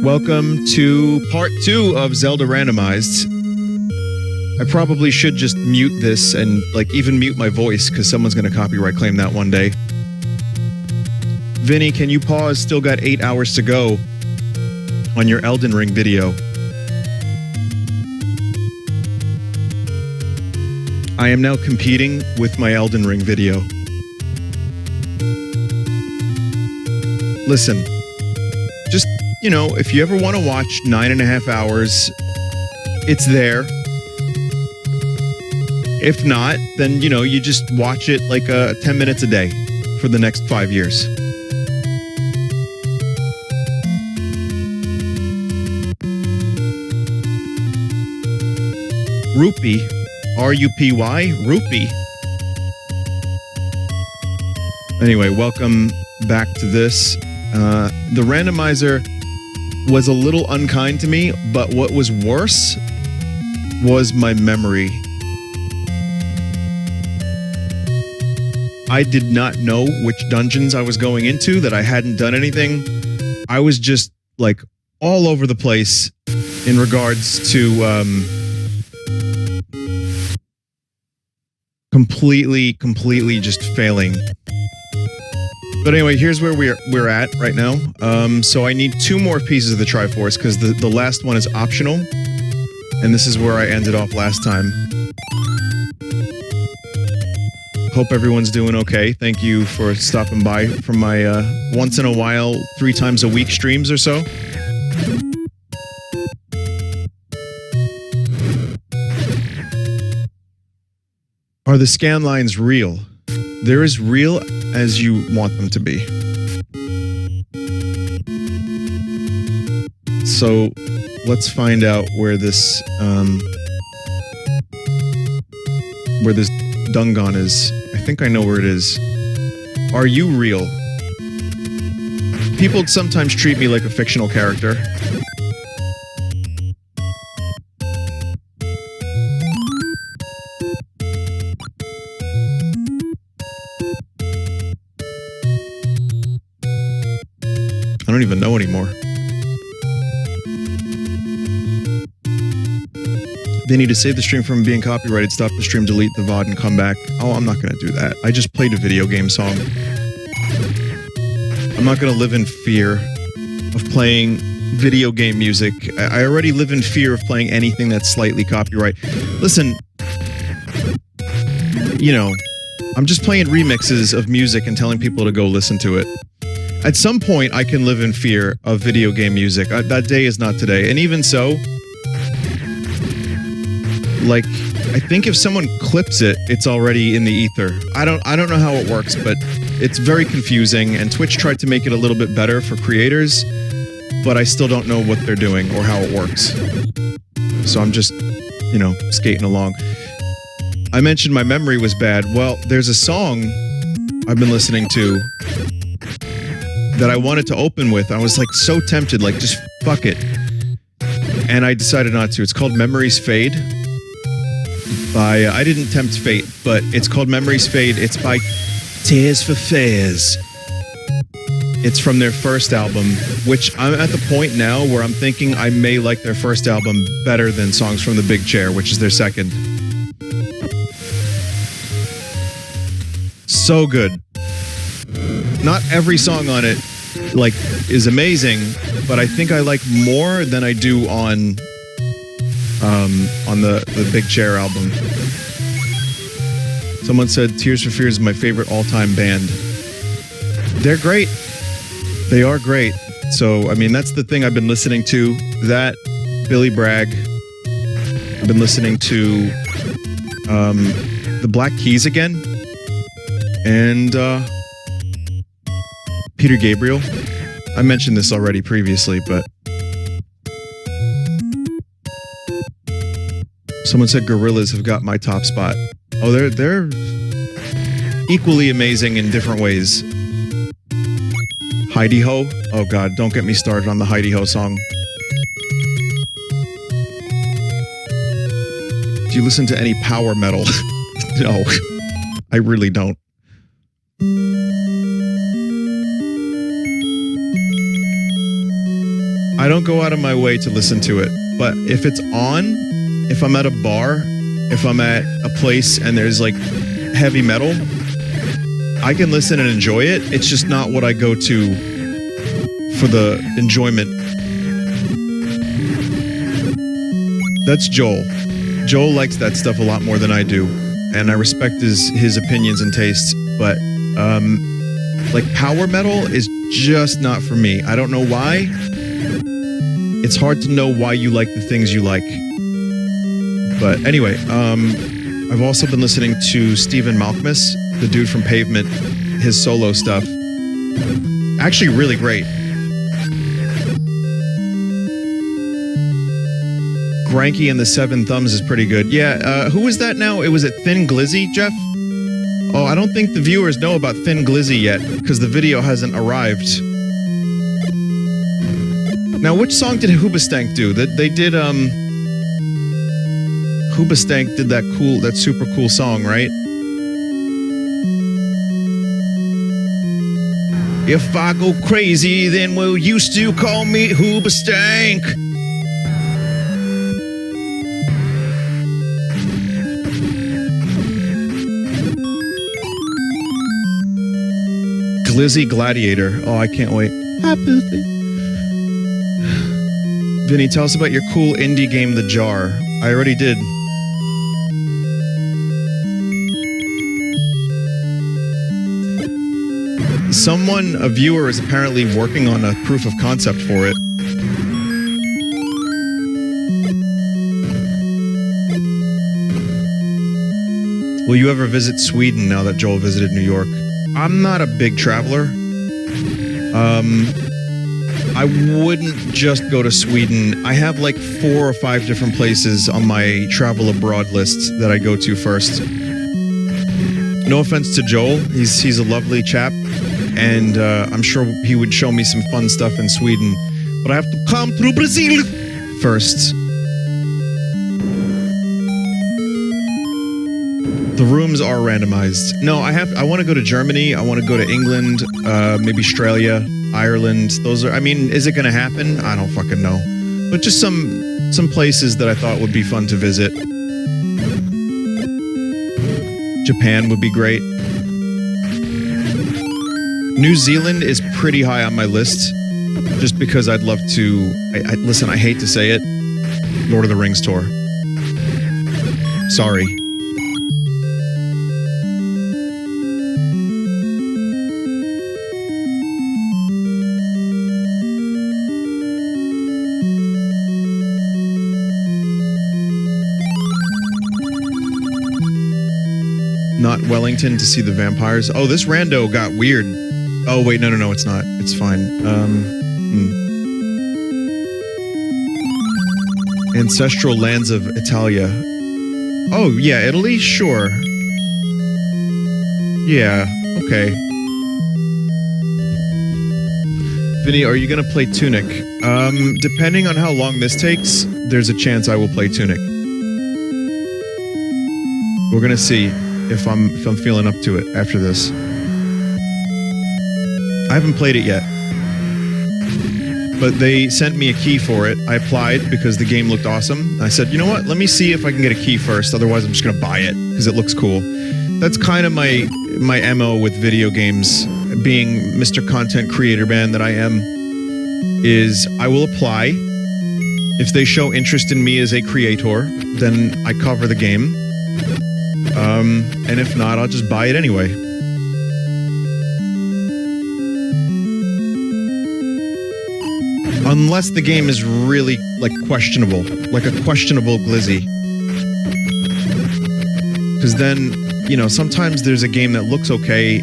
Welcome to part 2 of Zelda Randomized. I probably should just mute this and even mute my voice because someone's going to copyright claim that one day. Vinny, can you pause? Still got 8 hours to go on your Elden Ring video. I am now competing with my Elden Ring video. Listen, just, if you ever want to watch 9.5 hours, it's there. If not, then, you just watch it 10 minutes a day for the next 5 years. Rupee, R-U-P-Y, Rupee. Anyway, welcome back to this. The randomizer was a little unkind to me, but what was worse was my memory. I did not know which dungeons I was going into, that I hadn't done anything. I was just all over the place in regards to completely just failing. But anyway, here's where we're at right now. So I need 2 more pieces of the Triforce because the last one is optional. And this is where I ended off last time. Hope everyone's doing okay. Thank you for stopping by from my once in a while, 3 times a week streams or so. Are the scan lines real? They're as real as you want them to be. So let's find out where this Dungon is. I think I know where it is. Are you real? People sometimes treat me like a fictional character. I don't even know anymore. They need to save the stream from being copyrighted, stop the stream, delete the VOD, and come back. Oh, I'm not going to do that. I just played a video game song. I'm not going to live in fear of playing video game music. I already live in fear of playing anything that's slightly copyright. Listen, I'm just playing remixes of music and telling people to go listen to it. At some point, I can live in fear of video game music. That day is not today. And even so, I think if someone clips it, it's already in the ether. I don't know how it works, but it's very confusing. And Twitch tried to make it a little bit better for creators, but I still don't know what they're doing or how it works. So I'm just, skating along. I mentioned my memory was bad. Well, there's a song I've been listening to that I wanted to open with. I was so tempted, just fuck it. And I decided not to. It's called Memories Fade by, I didn't tempt fate, but it's called Memories Fade. It's by Tears for Fears. It's from their first album, which I'm at the point now where I'm thinking I may like their first album better than Songs from the Big Chair, which is their second. So good. Not every song on it is amazing, but I think I like more than I do on the Big Chair album. Someone said Tears for Fears is my favorite all-time band. They're great. They are great. So, I mean, that's the thing I've been listening to. That, Billy Bragg. I've been listening to the Black Keys again. And Peter Gabriel. I mentioned this already previously, but someone said Gorillaz have got my top spot. Oh, they're equally amazing in different ways. Heidi Ho. Oh God, don't get me started on the Heidi Ho song. Do you listen to any power metal? No, I really don't. I don't go out of my way to listen to it, but if it's on, if I'm at a bar, if I'm at a place and there's like heavy metal, I can listen and enjoy it. It's just not what I go to for the enjoyment. That's Joel. Joel likes that stuff a lot more than I do, and I respect his opinions and tastes, but like power metal is just not for me. I don't know why. It's hard to know why you like the things you like. But anyway, I've also been listening to Stephen Malkmus, the dude from Pavement, his solo stuff. Actually really great. Granky and the Seven Thumbs is pretty good. Yeah, who was that now? It was at Thin Glizzy, Jeff? Oh, I don't think the viewers know about Thin Glizzy yet, because the video hasn't arrived. Now, which song did Hoobastank do? They did, Hoobastank did that super cool song, right? If I go crazy, then will you still call me Hoobastank? Glizzy Gladiator. Oh, I can't wait. Vinny, tell us about your cool indie game, The Jar. I already did. A viewer is apparently working on a proof of concept for it. Will you ever visit Sweden now that Joel visited New York? I'm not a big traveler. I wouldn't just go to Sweden. I have like 4 or 5 different places on my travel abroad list that I go to first. No offense to Joel, he's a lovely chap, and I'm sure he would show me some fun stuff in Sweden. But I have to come through Brazil first. The rooms are randomized. No, I want to go to Germany. I want to go to England, maybe Australia, Ireland. Those are, I mean, is it going to happen? I don't fucking know. But just some places that I thought would be fun to visit. Japan would be great. New Zealand is pretty high on my list, just because I'd love to. Listen, I hate to say it, Lord of the Rings tour. Sorry. Not Wellington to see the vampires. Oh, this rando got weird. Oh, wait, no, it's not. It's fine. Ancestral lands of Italia. Oh, yeah, Italy? Sure. Yeah, okay. Vinny, are you going to play Tunic? Depending on how long this takes, there's a chance I will play Tunic. We're going to see if I'm feeling up to it after this. I haven't played it yet, but they sent me a key for it. I applied because the game looked awesome. I said, you know what? Let me see if I can get a key first. Otherwise, I'm just going to buy it because it looks cool. That's kind of my MO with video games, being Mr. Content Creator Man that I am, is I will apply. If they show interest in me as a creator, then I cover the game. And if not, I'll just buy it anyway. Unless the game is really, like, questionable. Like a questionable glizzy. Because then, you know, sometimes there's a game that looks okay.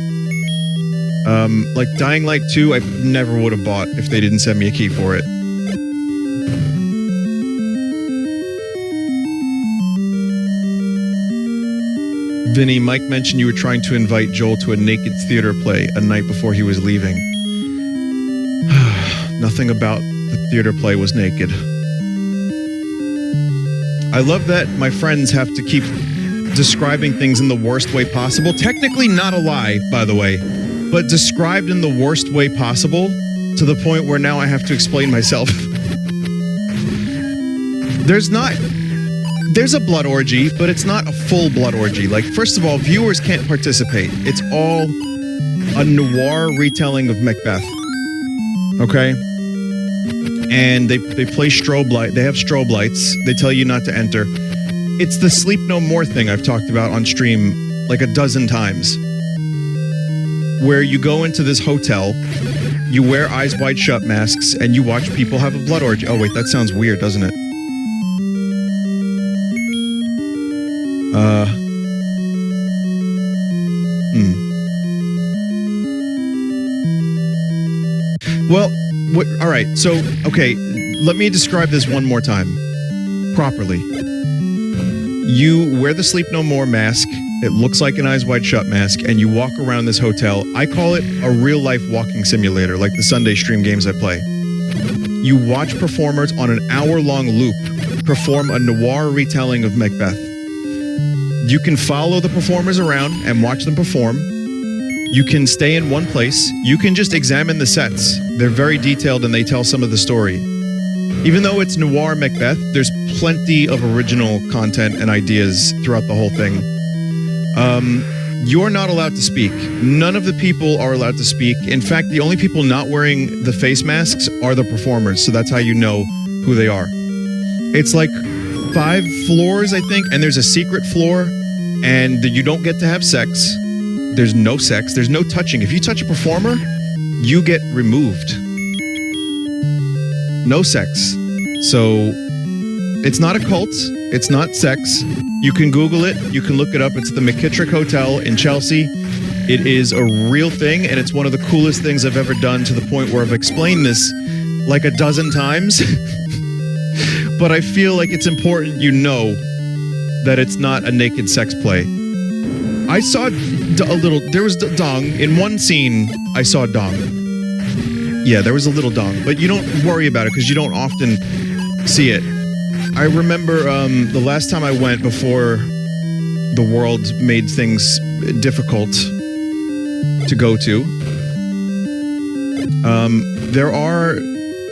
Like Dying Light 2, I never would have bought if they didn't send me a key for it. Vinny, Mike mentioned you were trying to invite Joel to a naked theater play a night before he was leaving. Nothing about the theater play was naked. I love that my friends have to keep describing things in the worst way possible. Technically not a lie, by the way, but described in the worst way possible to the point where now I have to explain myself. There's a blood orgy, but it's not a full blood orgy. Like, first of all, viewers can't participate. It's all a noir retelling of Macbeth. Okay? And they play strobe light. They have strobe lights. They tell you not to enter. It's the Sleep No More thing I've talked about on stream like a dozen times. Where you go into this hotel, you wear Eyes Wide Shut masks, and you watch people have a blood orgy. Oh, wait, that sounds weird, doesn't it? Well, all right, so, okay, let me describe this one more time, properly. You wear the Sleep No More mask, it looks like an Eyes Wide Shut mask, and you walk around this hotel. I call it a real-life walking simulator, like the Sunday stream games I play. You watch performers on an hour-long loop perform a noir retelling of Macbeth. You can follow the performers around and watch them perform. You can stay in one place. You can just examine the sets. They're very detailed and they tell some of the story. Even though it's noir Macbeth, there's plenty of original content and ideas throughout the whole thing. You're not allowed to speak. None of the people are allowed to speak. In fact, the only people not wearing the face masks are the performers, so that's how you know who they are. It's like 5 floors, I think, and there's a secret floor, and you don't get to have sex. There's no sex. There's no touching. If you touch a performer, you get removed. No sex. So, it's not a cult. It's not sex. You can Google it. You can look it up. It's the McKittrick Hotel in Chelsea. It is a real thing, and it's one of the coolest things I've ever done, to the point where I've explained this like a dozen times. But I feel like it's important you know that it's not a naked sex play. I saw there was dong. In one scene, I saw dong. Yeah, there was a little dong. But you don't worry about it because you don't often see it. I remember the last time I went, before the world made things difficult to go to.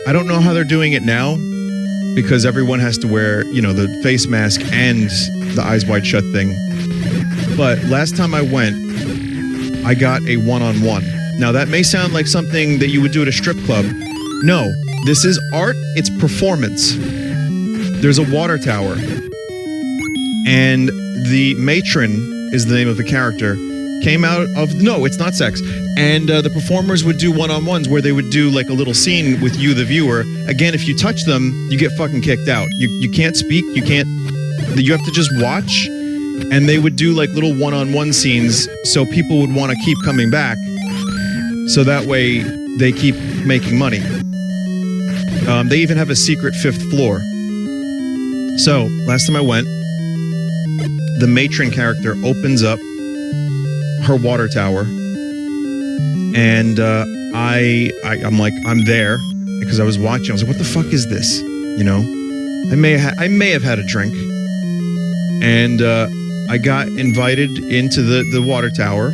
I don't know how they're doing it now, because everyone has to wear, the face mask and the Eyes Wide Shut thing. But last time I went, I got a one-on-one. Now, that may sound like something that you would do at a strip club. No, this is art. It's performance. There's a water tower. And the matron is the name of the character. Came out of... No, it's not sex. And the performers would do one-on-ones where they would do like a little scene with you, the viewer. Again, if you touch them, you get fucking kicked out. You can't speak. You have to just watch. And they would do like little one-on-one scenes so people would want to keep coming back. So that way they keep making money. They even have a secret 5th floor. So, last time I went, the matron character opens up her water tower, and I'm like, I'm there, because I was watching. I was like, what the fuck is this? I may have had a drink, and I got invited into the water tower,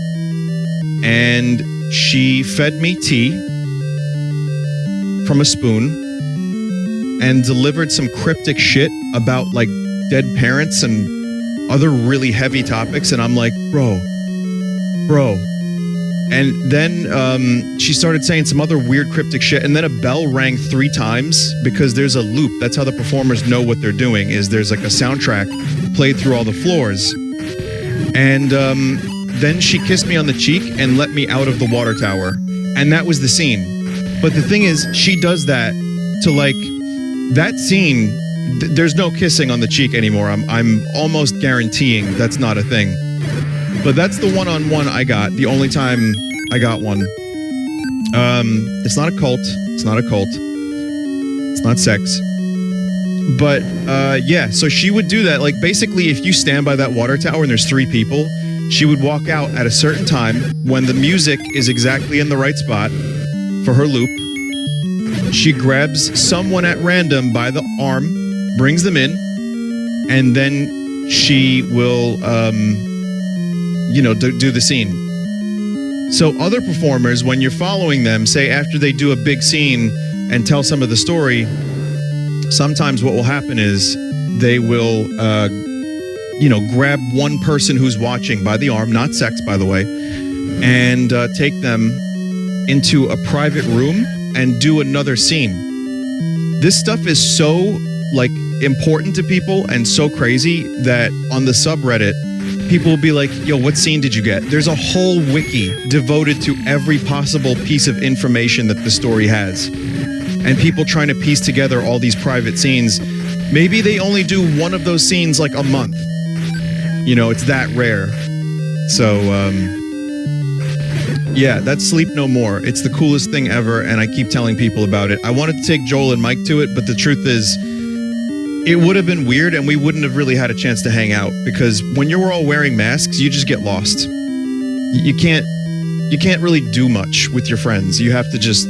and she fed me tea from a spoon and delivered some cryptic shit about like dead parents and other really heavy topics. And I'm like, bro. And then she started saying some other weird cryptic shit. And then a bell rang 3 times, because there's a loop. That's how the performers know what they're doing, is there's like a soundtrack played through all the floors. And then she kissed me on the cheek and let me out of the water tower. And that was the scene. But the thing is, she does that to like, that scene, there's no kissing on the cheek anymore. I'm almost guaranteeing that's not a thing. But that's the one-on-one I got, the only time I got one. It's not a cult. It's not a cult. It's not sex. But, yeah, so she would do that. Like, basically, if you stand by that water tower and there's 3 people, she would walk out at a certain time when the music is exactly in the right spot for her loop. She grabs someone at random by the arm, brings them in, and then she will, do the scene. So other performers, when you're following them, say after they do a big scene and tell some of the story, sometimes what will happen is they will, grab one person who's watching by the arm, not sex, by the way, and take them into a private room and do another scene. This stuff is so, important to people and so crazy that on the subreddit, people will be like, yo, what scene did you get? There's a whole wiki devoted to every possible piece of information that the story has. And people trying to piece together all these private scenes. Maybe they only do one of those scenes a month. It's that rare. So, yeah, that's Sleep No More. It's the coolest thing ever, and I keep telling people about it. I wanted to take Joel and Mike to it, but the truth is, it would have been weird, and we wouldn't have really had a chance to hang out, because when you're all wearing masks, you just get lost. You can't really do much with your friends. You have to just,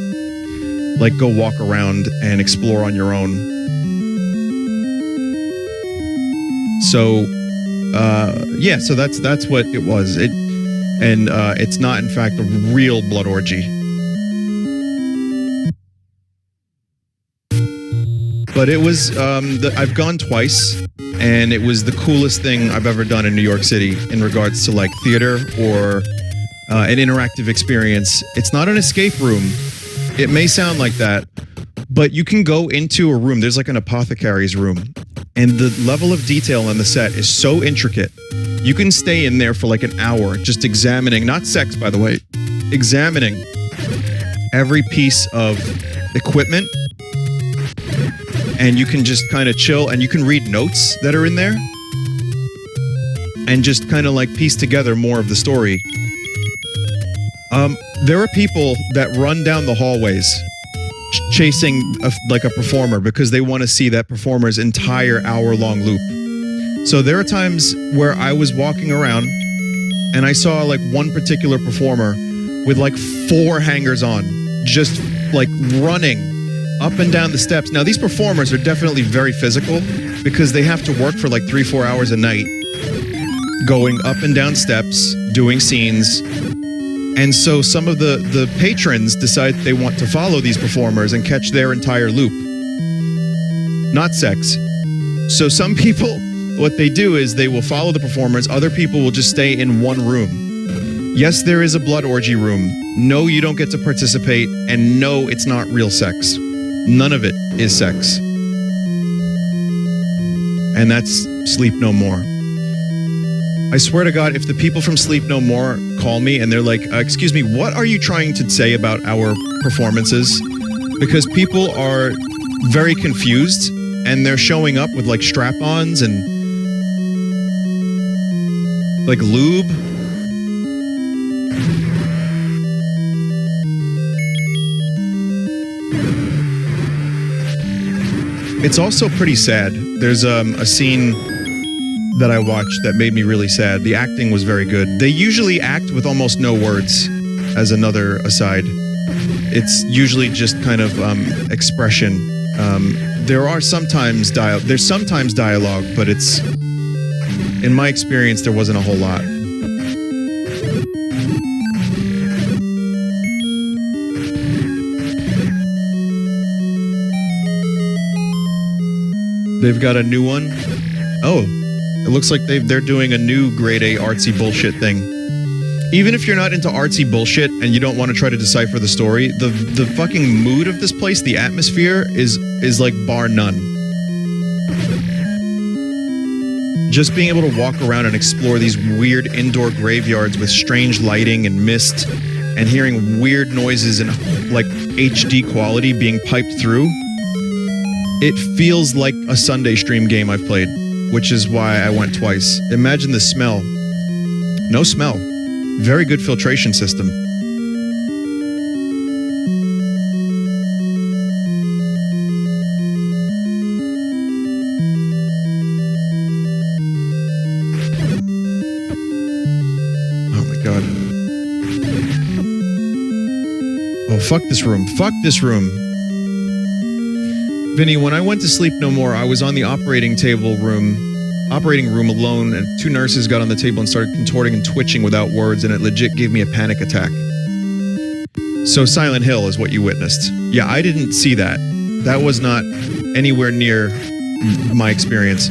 go walk around and explore on your own. So, so that's what it was. It's not, in fact, a real blood orgy. But it was, I've gone twice, and it was the coolest thing I've ever done in New York City in regards to theater or an interactive experience. It's not an escape room. It may sound like that, but you can go into a room. There's an apothecary's room, and the level of detail on the set is so intricate. You can stay in there for an hour just examining, not sex, by the way, examining every piece of equipment. And you can just kind of chill, and you can read notes that are in there and just kind of piece together more of the story. There are people that run down the hallways chasing a performer because they want to see that performer's entire hour-long loop. So there are times where I was walking around and I saw one particular performer with 4 hangers on, just running up and down the steps. Now, these performers are definitely very physical because they have to work for 3-4 hours a night, going up and down steps, doing scenes. And so some of the patrons decide they want to follow these performers and catch their entire loop. Not sex. So some people, what they do is they will follow the performers. Other people will just stay in one room. Yes, there is a blood orgy room. No, you don't get to participate. And no, it's not real sex. None of it is sex. And that's Sleep No More. I swear to God, if the people from Sleep No More call me and they're like, excuse me, what are you trying to say about our performances? Because people are very confused and they're showing up with strap-ons and lube. It's also pretty sad. There's a scene that I watched that made me really sad. The acting was very good. They usually act with almost no words, as another aside. It's usually just kind of expression. There's sometimes dialogue, but it's, in my experience, there wasn't a whole lot. They've got a new one. Oh, it looks like they're doing a new grade A artsy bullshit thing. Even if you're not into artsy bullshit and you don't want to try to decipher the story, the fucking mood of this place, the atmosphere is bar none. Just being able to walk around and explore these weird indoor graveyards with strange lighting and mist and hearing weird noises in HD quality being piped through. It feels like a Sunday stream game I've played, which is why I went twice. Imagine the smell. No smell. Very good filtration system. Oh my God. Oh, fuck this room. Fuck this room. Vinny, when I went to Sleep No More, I was on the operating room alone, and 2 nurses got on the table and started contorting and twitching without words, and it legit gave me a panic attack. So Silent Hill is what you witnessed. Yeah, I didn't see that. That was not anywhere near my experience.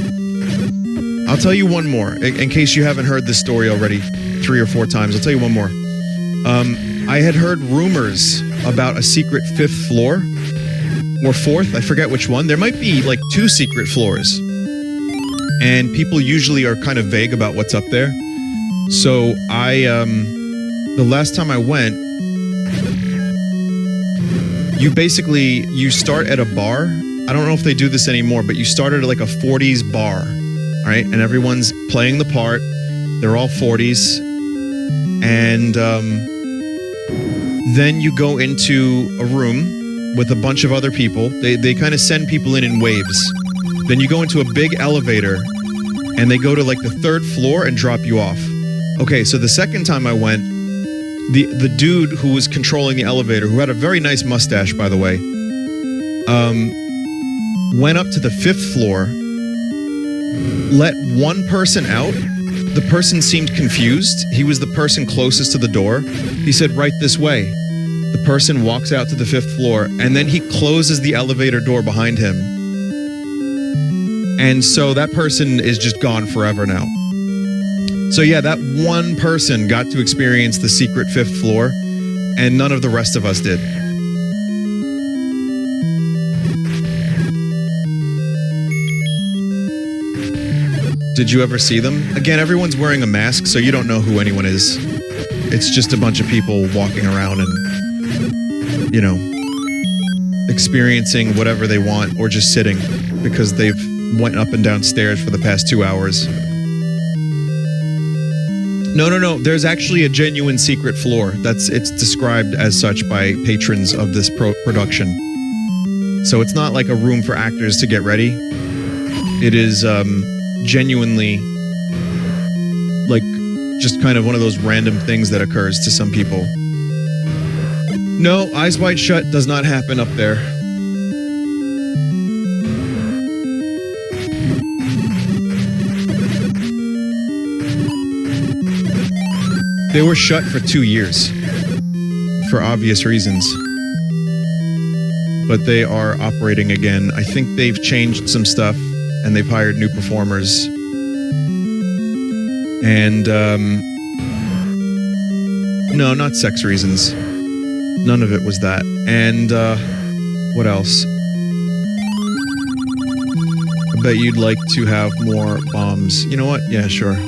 I'll tell you one more, in case you haven't heard this story already 3 or 4 times. I'll tell you one more. I had heard rumors about a secret 5th floor, or 4th, I forget which one. There might be like 2 secret floors, and people usually are kind of vague about what's up there. So the last time I went, you start at a bar. I don't know if they do this anymore, but you started at like a 40s bar, right? And everyone's playing the part. They're all 40s. And then you go into a room with a bunch of other people. They kind of send people in waves. Then you go into a big elevator, and they go to like the 3rd floor and drop you off. Okay, so the second time I went, the dude who was controlling the elevator, who had a very nice mustache, by the way, went up to the 5th floor, let one person out. The person seemed confused. He was the person closest to the door. He said, "Right this way." The person walks out to the 5th floor, and then he closes the elevator door behind him. And so that person is just gone forever now. So yeah, that one person got to experience the secret 5th floor, and none of the rest of us did. Did you ever see them? Again, everyone's wearing a mask, so you don't know who anyone is. It's just a bunch of people walking around and, you know, experiencing whatever they want, or just sitting because they've went up and down stairs for the past 2 hours. No. There's actually a genuine secret floor. It's described as such by patrons of this production. So it's not like a room for actors to get ready. It is genuinely like just kind of one of those random things that occurs to some people. No, Eyes Wide Shut does not happen up there. They were shut for 2 years, for obvious reasons. But they are operating again. I think they've changed some stuff, and they've hired new performers. And, no, not sex reasons. None of it was that. And, what else? I bet you'd like to have more bombs. You know what? Yeah, sure.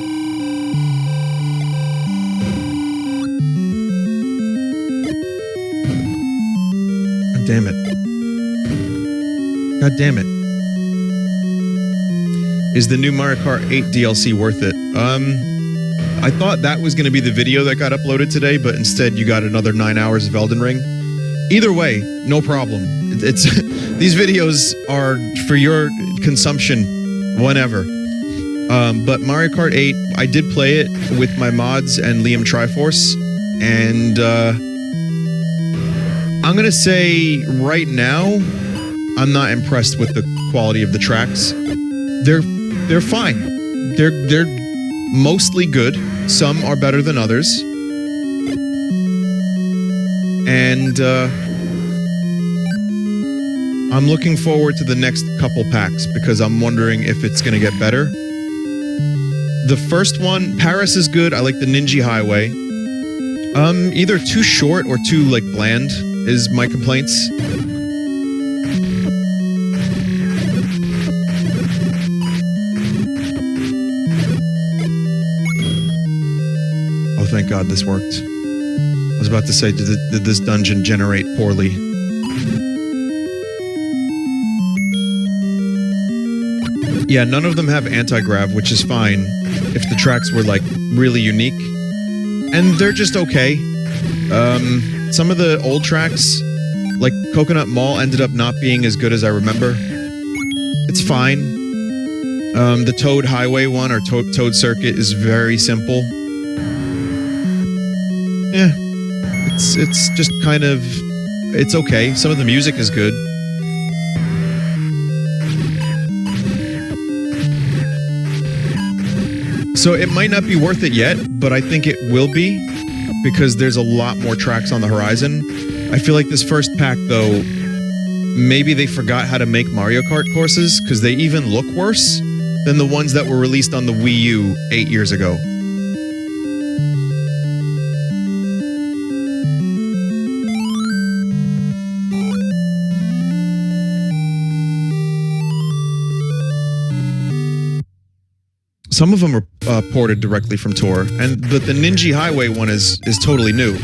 Damn it. God damn it. Is the new Mario Kart 8 DLC worth it? I thought that was going to be the video that got uploaded today, but instead you got another 9 hours of Elden Ring. Either way, no problem. It's these videos are for your consumption whenever. But Mario Kart 8, I did play it with my mods and Liam Triforce, and I'm gonna say right now, I'm not impressed with the quality of the tracks. They're fine. They're mostly good. Some are better than others. And I'm looking forward to the next couple packs because I'm wondering if it's gonna get better. The first one, Paris is good. I like the Ninja Highway. Either too short or too like bland is my complaints. Oh, thank God this worked. I was about to say, did this dungeon generate poorly? Yeah, none of them have anti-grav, which is fine if the tracks were like really unique. And they're just okay. Some of the old tracks, like Coconut Mall, ended up not being as good as I remember. It's fine. The Toad Highway one, or Toad Circuit, is very simple. Yeah. It's just kind of... It's okay. Some of the music is good. So it might not be worth it yet, but I think it will be, because there's a lot more tracks on the horizon. I feel like this first pack, though, maybe they forgot how to make Mario Kart courses because they even look worse than the ones that were released on the Wii U 8 years ago. Some of them are ported directly from Tour, but the Ninja Highway one is totally new.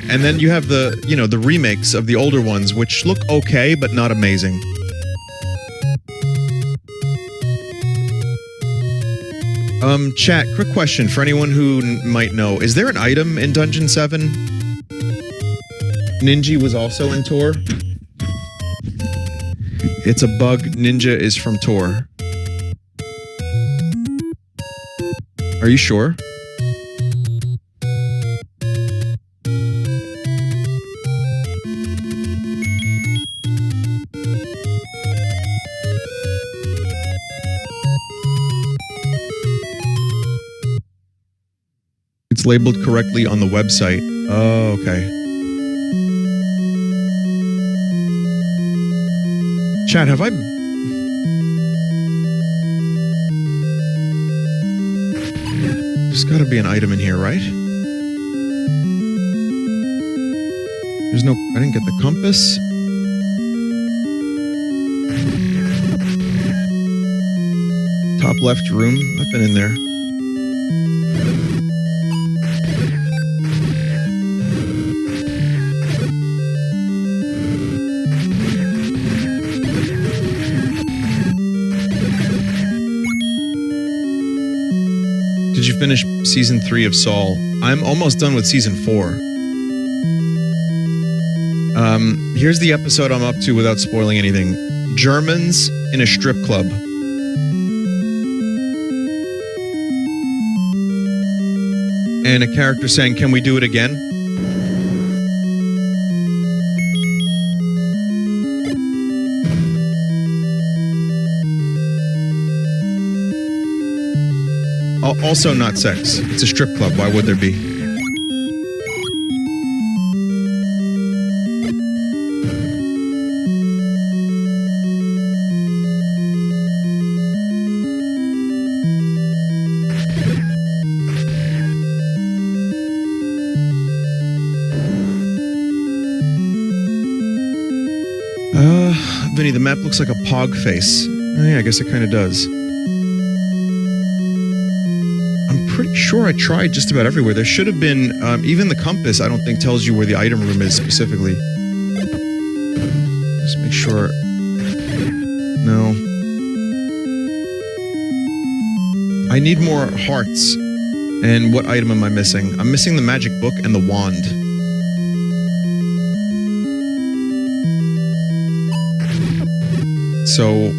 And then you have the the remakes of the older ones, which look okay but not amazing. Chat, quick question for anyone who might know: is there an item in Dungeon 7? Ninja was also in Tour. It's a bug. Ninja is from Tour. Are you sure? It's labeled correctly on the website. Oh, okay. Chat, have I... There's gotta be an item in here, right? There's no... I didn't get the compass. Top left room. I've been in there. Did you finish season 3 of Saul? I'm almost done with season 4. Here's the episode I'm up to without spoiling anything. Germans in a strip club. And a character saying, "Can we do it again?" Also not sex. It's a strip club. Why would there be? Vinny, the map looks like a pog face. Oh, yeah, I guess it kind of does. Pretty sure I tried just about everywhere. There should have been, even the compass, I don't think tells you where the item room is specifically. Just make sure. No. I need more hearts. And what item am I missing? I'm missing the magic book and the wand. So...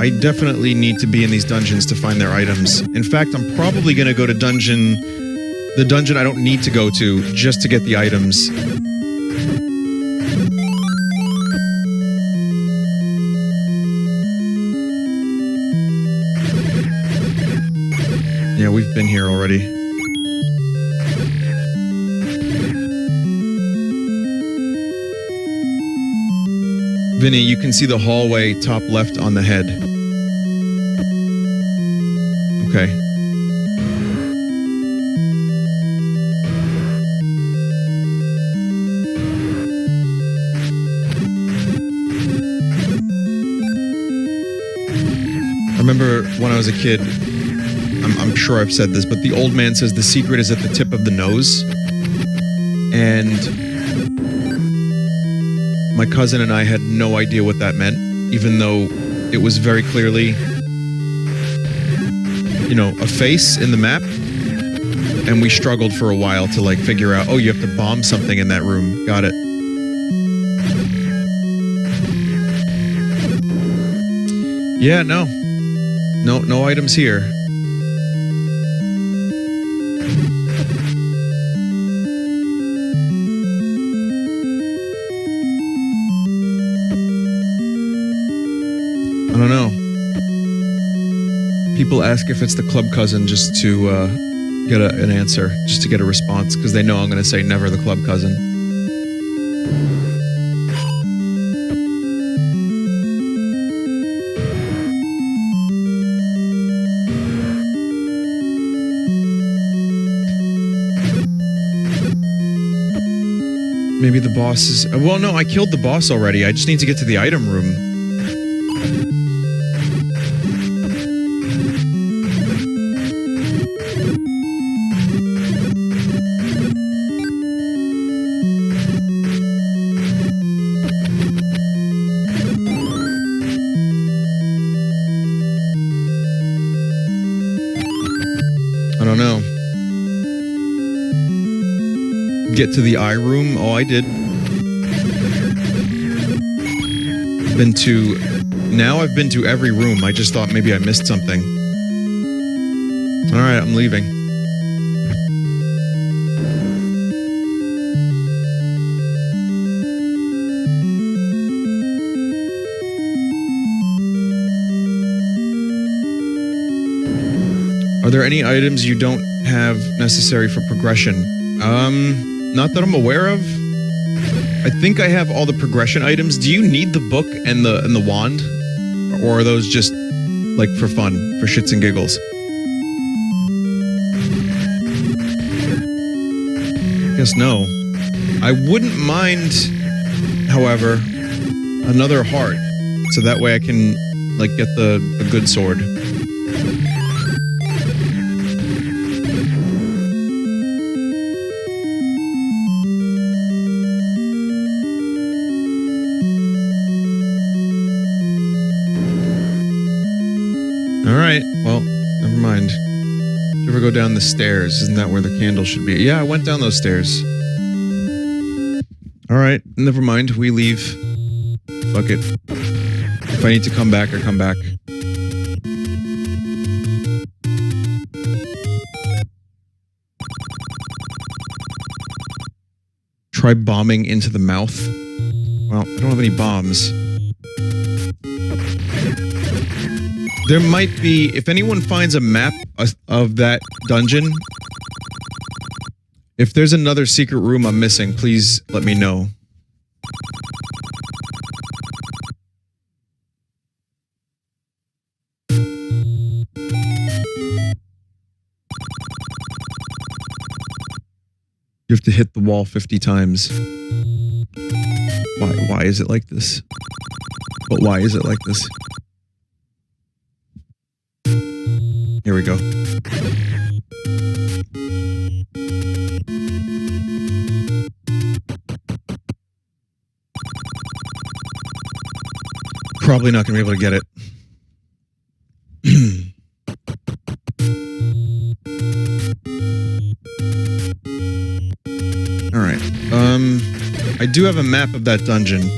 I definitely need to be in these dungeons to find their items. In fact, I'm probably going to go to the dungeon I don't need to go to, just to get the items. Yeah, we've been here already. Vinny, you can see the hallway top left on the head. Okay. I remember when I was a kid, I'm sure I've said this, but the old man says the secret is at the tip of the nose. And my cousin and I had no idea what that meant, even though it was very clearly, a face in the map. And we struggled for a while to figure out, oh, you have to bomb something in that room. Got it. Yeah, no. No items here. I don't know. People ask if it's the club cousin just to get an answer, just to get a response, because they know I'm going to say never the club cousin. Maybe the boss is... Well, no, I killed the boss already. I just need to get to the item room. I don't know. Get to the eye room? Oh, I did. Been to... Now I've been to every room. I just thought maybe I missed something. Alright, I'm leaving. Are there any items you don't have necessary for progression? Not that I'm aware of. I think I have all the progression items. Do you need the book and the wand? Or are those just, like, for fun, for shits and giggles? I guess no. I wouldn't mind, however, another heart. So that way I can, like, get the good sword. Alright, well, never mind. Did you ever go down the stairs? Isn't that where the candle should be? Yeah, I went down those stairs. Alright, never mind. We leave. Fuck it. If I need to come back, I come back. Try bombing into the mouth. Well, I don't have any bombs. There might be, if anyone finds a map of that dungeon, if there's another secret room I'm missing, please let me know. You have to hit the wall 50 times. Why is it like this? But why is it like this? Here we go. Probably not gonna be able to get it. Alright. I do have a map of that dungeon.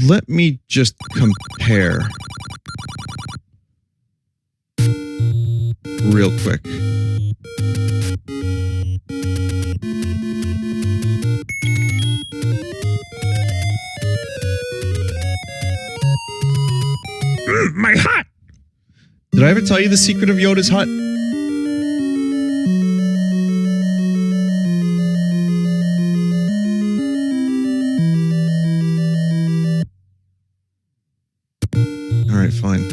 Let me just compare. Real quick. My hut! Did I ever tell you the secret of Yoda's hut? Alright, fine.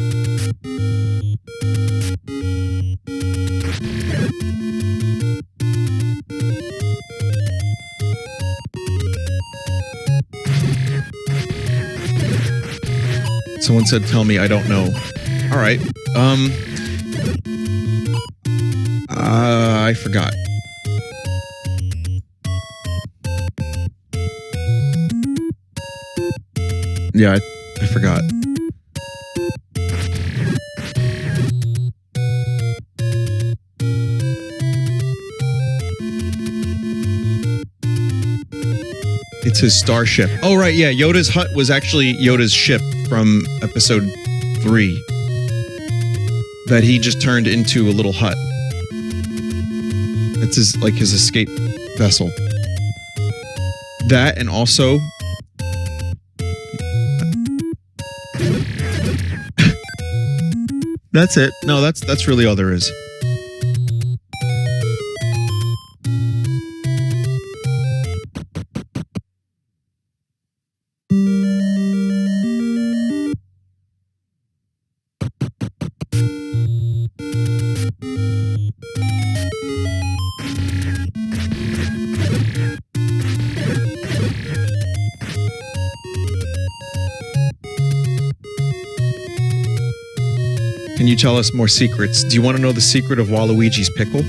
Someone said, tell me, I don't know. Alright, I forgot. Yeah, I forgot. It's his starship. Oh, right, yeah, Yoda's hut was actually Yoda's ship from episode 3. That he just turned into a little hut. It's his, like, his escape vessel. That, and also... That's it. No, that's really all there is. Can you tell us more secrets? Do you want to know the secret of Waluigi's pickle?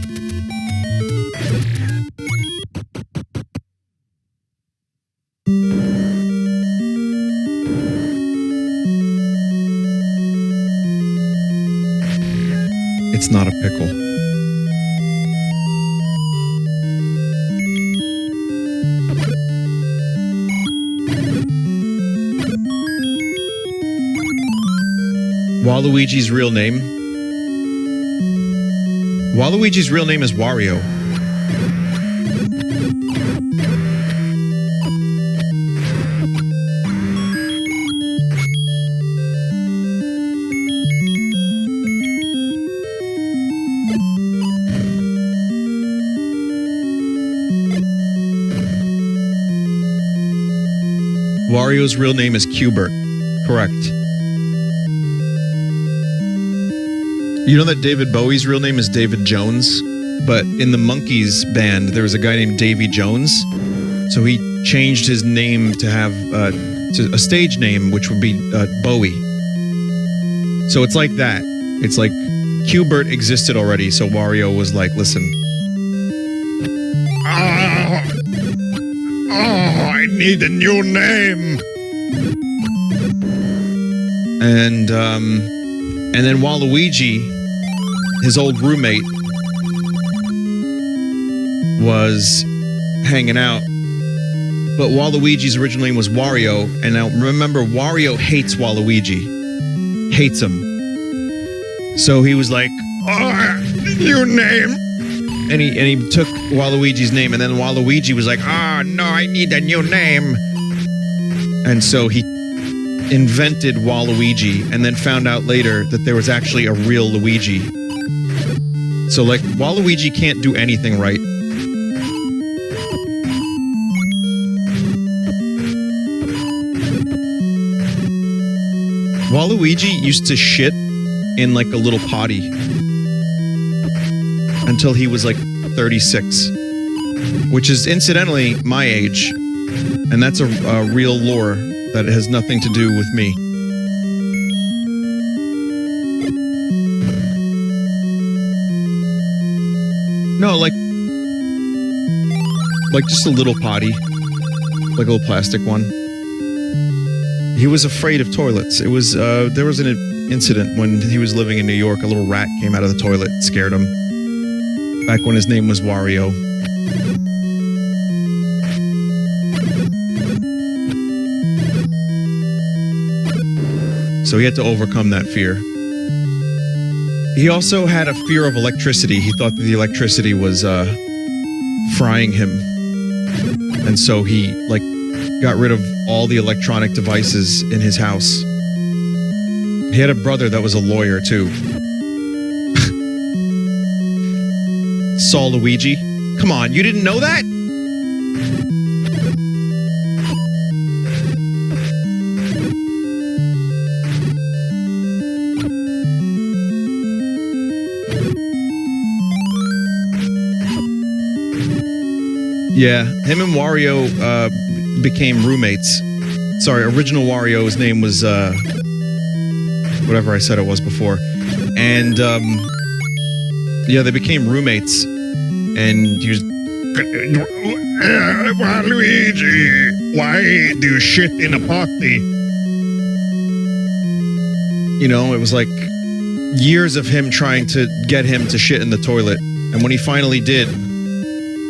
It's not a pickle. Waluigi's real name? Waluigi's real name is Wario. Wario's real name is Qbert. Correct. You know that David Bowie's real name is David Jones? But in the Monkees band, there was a guy named Davy Jones. So he changed his name to have to a stage name, which would be Bowie. So it's like that. It's like Qbert existed already, so Wario was like, listen. I need a new name. And then Waluigi, his old roommate, was hanging out. But Waluigi's original name was Wario, and now remember, Wario hates Waluigi. Hates him. So he was like, new name. And he took Waluigi's name, and then Waluigi was like, no, I need a new name. And so he invented Waluigi, and then found out later that there was actually a real Luigi. So, like, Waluigi can't do anything right. Waluigi used to shit in, like, a little potty until he was, like, 36. Which is, incidentally, my age. And that's a real lore that has nothing to do with me. No, like just a little potty. Like a little plastic one. He was afraid of toilets. It was, there was an incident when he was living in New York. A little rat came out of the toilet and scared him. Back when his name was Wario. So he had to overcome that fear. He also had a fear of electricity. He thought that the electricity was frying him. And so he, like, got rid of all the electronic devices in his house. He had a brother that was a lawyer, too. Saw Luigi? Come on, you didn't know that? Yeah, him and Wario became roommates. Sorry, original Wario's name was whatever I said it was before. And yeah, they became roommates. And he was, Waluigi, why do you shit in a potty? You know, it was like years of him trying to get him to shit in the toilet. And when he finally did,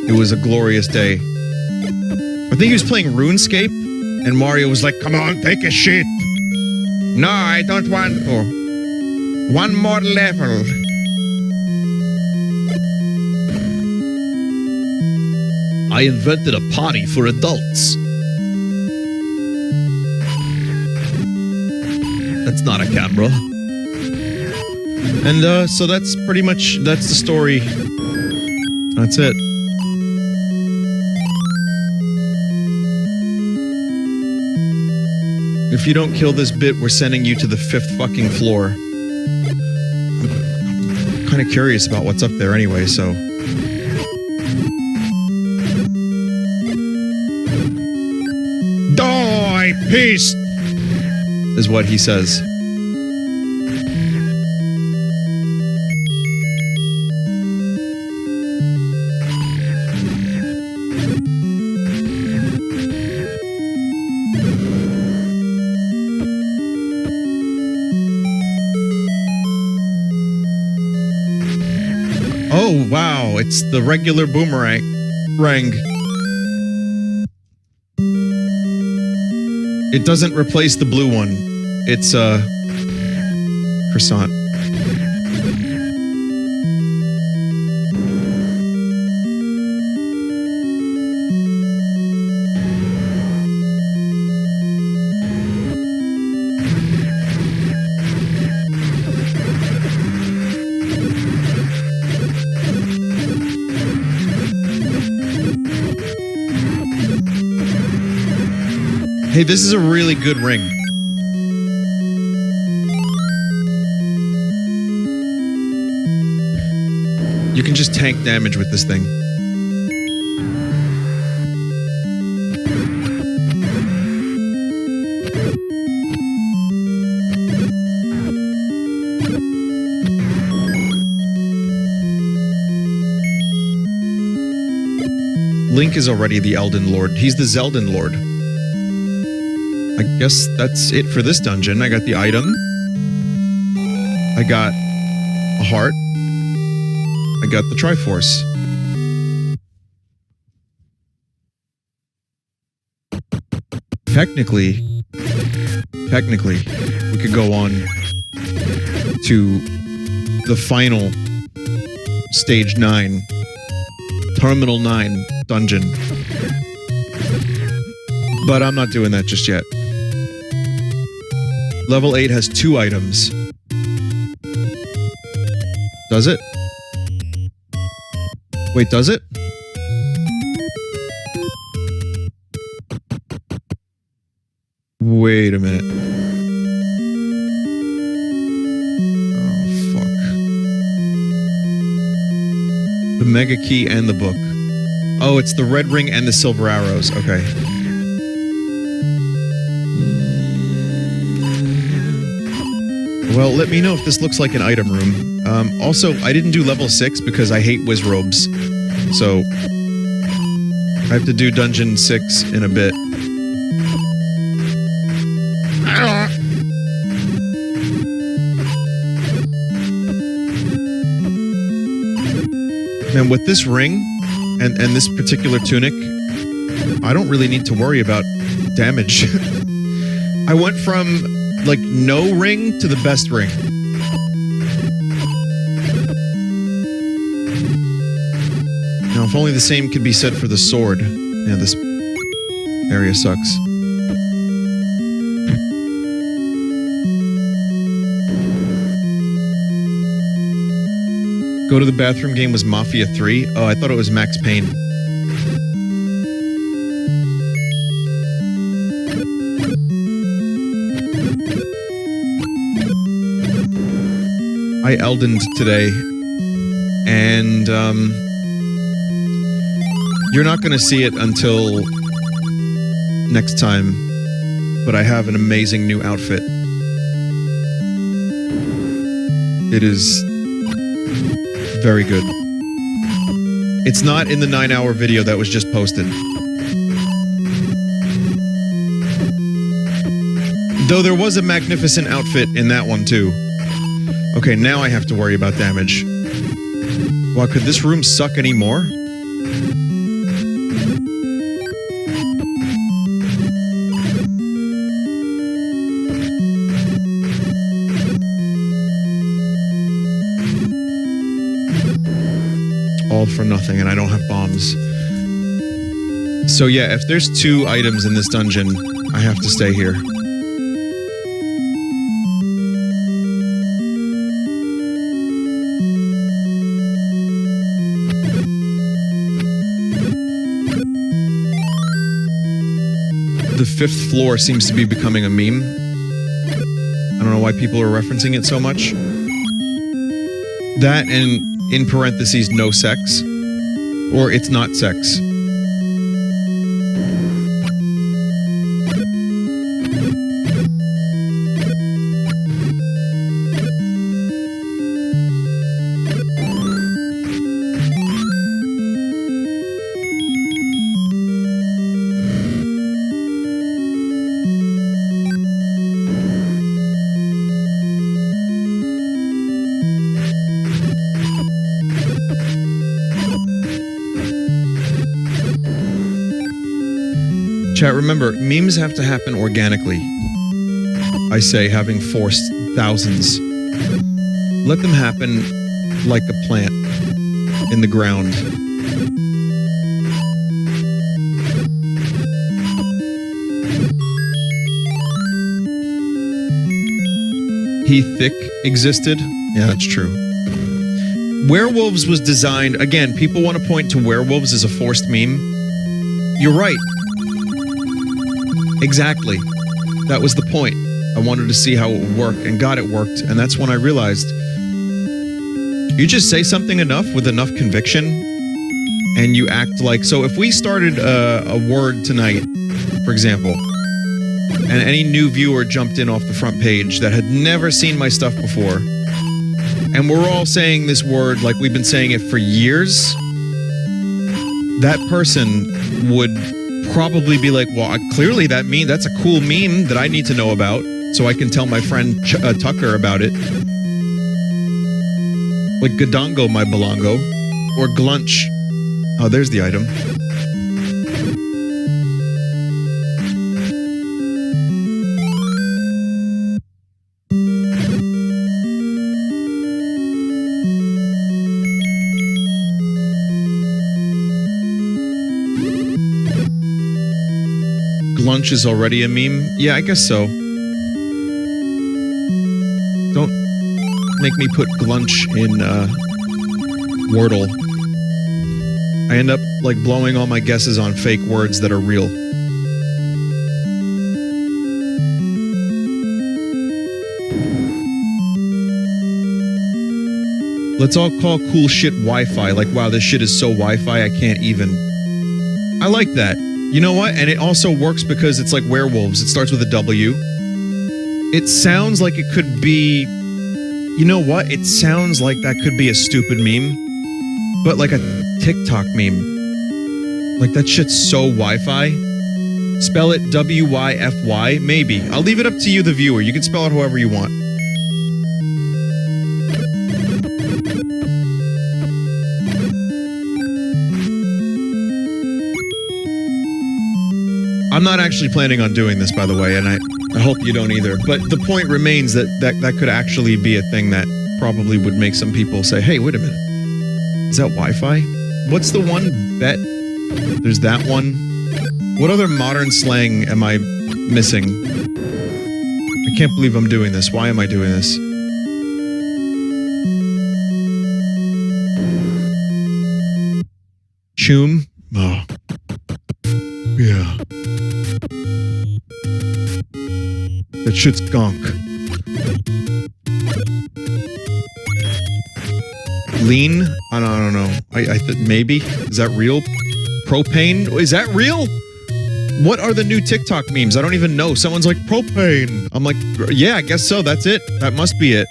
it was a glorious day. I think he was playing RuneScape, and Mario was like, come on, take a shit. No, I don't want to. One more level. I invented a potty for adults. That's not a camera. And so that's pretty much, that's the story. That's it. If you don't kill this bit, we're sending you to the 5th fucking floor. I'm kind of curious about what's up there anyway, so... Die, beast! Is what he says. it's the regular boomerang. It doesn't replace the blue one. It's croissant. Hey, this is a really good ring. You can just tank damage with this thing. Link is already the Elden Lord. He's the Zeldan Lord. I guess that's it for this dungeon. I got the item. I got a heart. I got the Triforce. Technically, we could go on to the final stage 9, Terminal 9 dungeon. But I'm not doing that just yet. Level 8 has 2 items. Does it? Wait, does it? Wait a minute. Oh, fuck. The Mega Key and the book. Oh, it's the red ring and the silver arrows. Okay. Well, let me know if this looks like an item room. Also, I didn't do level 6 because I hate whiz robes. So, I have to do dungeon 6 in a bit. And with this ring and this particular tunic, I don't really need to worry about damage. I went from like no ring to the best ring. Now, if only the same could be said for the sword. Yeah, this area sucks. Go to the bathroom game was Mafia 3. Oh, I thought it was Max Payne. I Eldened today, and you're not going to see it until next time, but I have an amazing new outfit. It is very good. It's not in the 9-hour video that was just posted. Though there was a magnificent outfit in that one too. Okay, now I have to worry about damage. Wow, could this room suck anymore? All for nothing, and I don't have bombs. So yeah, if there's 2 items in this dungeon, I have to stay here. The 5th floor seems to be becoming a meme. I don't know why people are referencing it so much. That and, in parentheses, no sex. Or it's not sex. Chat, remember, memes have to happen organically. I say, having forced thousands. Let them happen like a plant in the ground. He Thick existed? Yeah, that's true. Werewolves was designed, again, people want to point to werewolves as a forced meme. You're right. Exactly. That was the point. I wanted to see how it would work, and God, it worked. And that's when I realized, you just say something enough with enough conviction, and you act like... So if we started a word tonight, for example, and any new viewer jumped in off the front page that had never seen my stuff before, and we're all saying this word like we've been saying it for years, that person would probably be like, well, clearly that's a cool meme that I need to know about, so I can tell my friend Tucker about it. Like Gadongo my Belongo, or Glunch. Oh, there's the item. Glunch is already a meme? Yeah, I guess so. Don't make me put Glunch in Wordle. I end up like blowing all my guesses on fake words that are real. Let's all call cool shit Wi-Fi. Like, wow, this shit is so Wi-Fi I can't even. I like that. You know what? And it also works because it's like werewolves. It starts with a W. It sounds like it could be... You know what? It sounds like that could be a stupid meme. But like a TikTok meme. Like that shit's so Wi-Fi. Spell it W-Y-F-Y? Maybe. I'll leave it up to you, the viewer. You can spell it however you want. I'm not actually planning on doing this, by the way, and I hope you don't either. But the point remains that could actually be a thing that probably would make some people say, hey, wait a minute. Is that Wi-Fi? What's the one bet? There's that one. What other modern slang am I missing? I can't believe I'm doing this. Why am I doing this? Choom? Oh. Yeah. That shit's gonk. Lean? I don't know. I maybe? Is that real? Propane? Is that real? What are the new TikTok memes? I don't even know. Someone's like, propane. I'm like, yeah, I guess so. That's it. That must be it.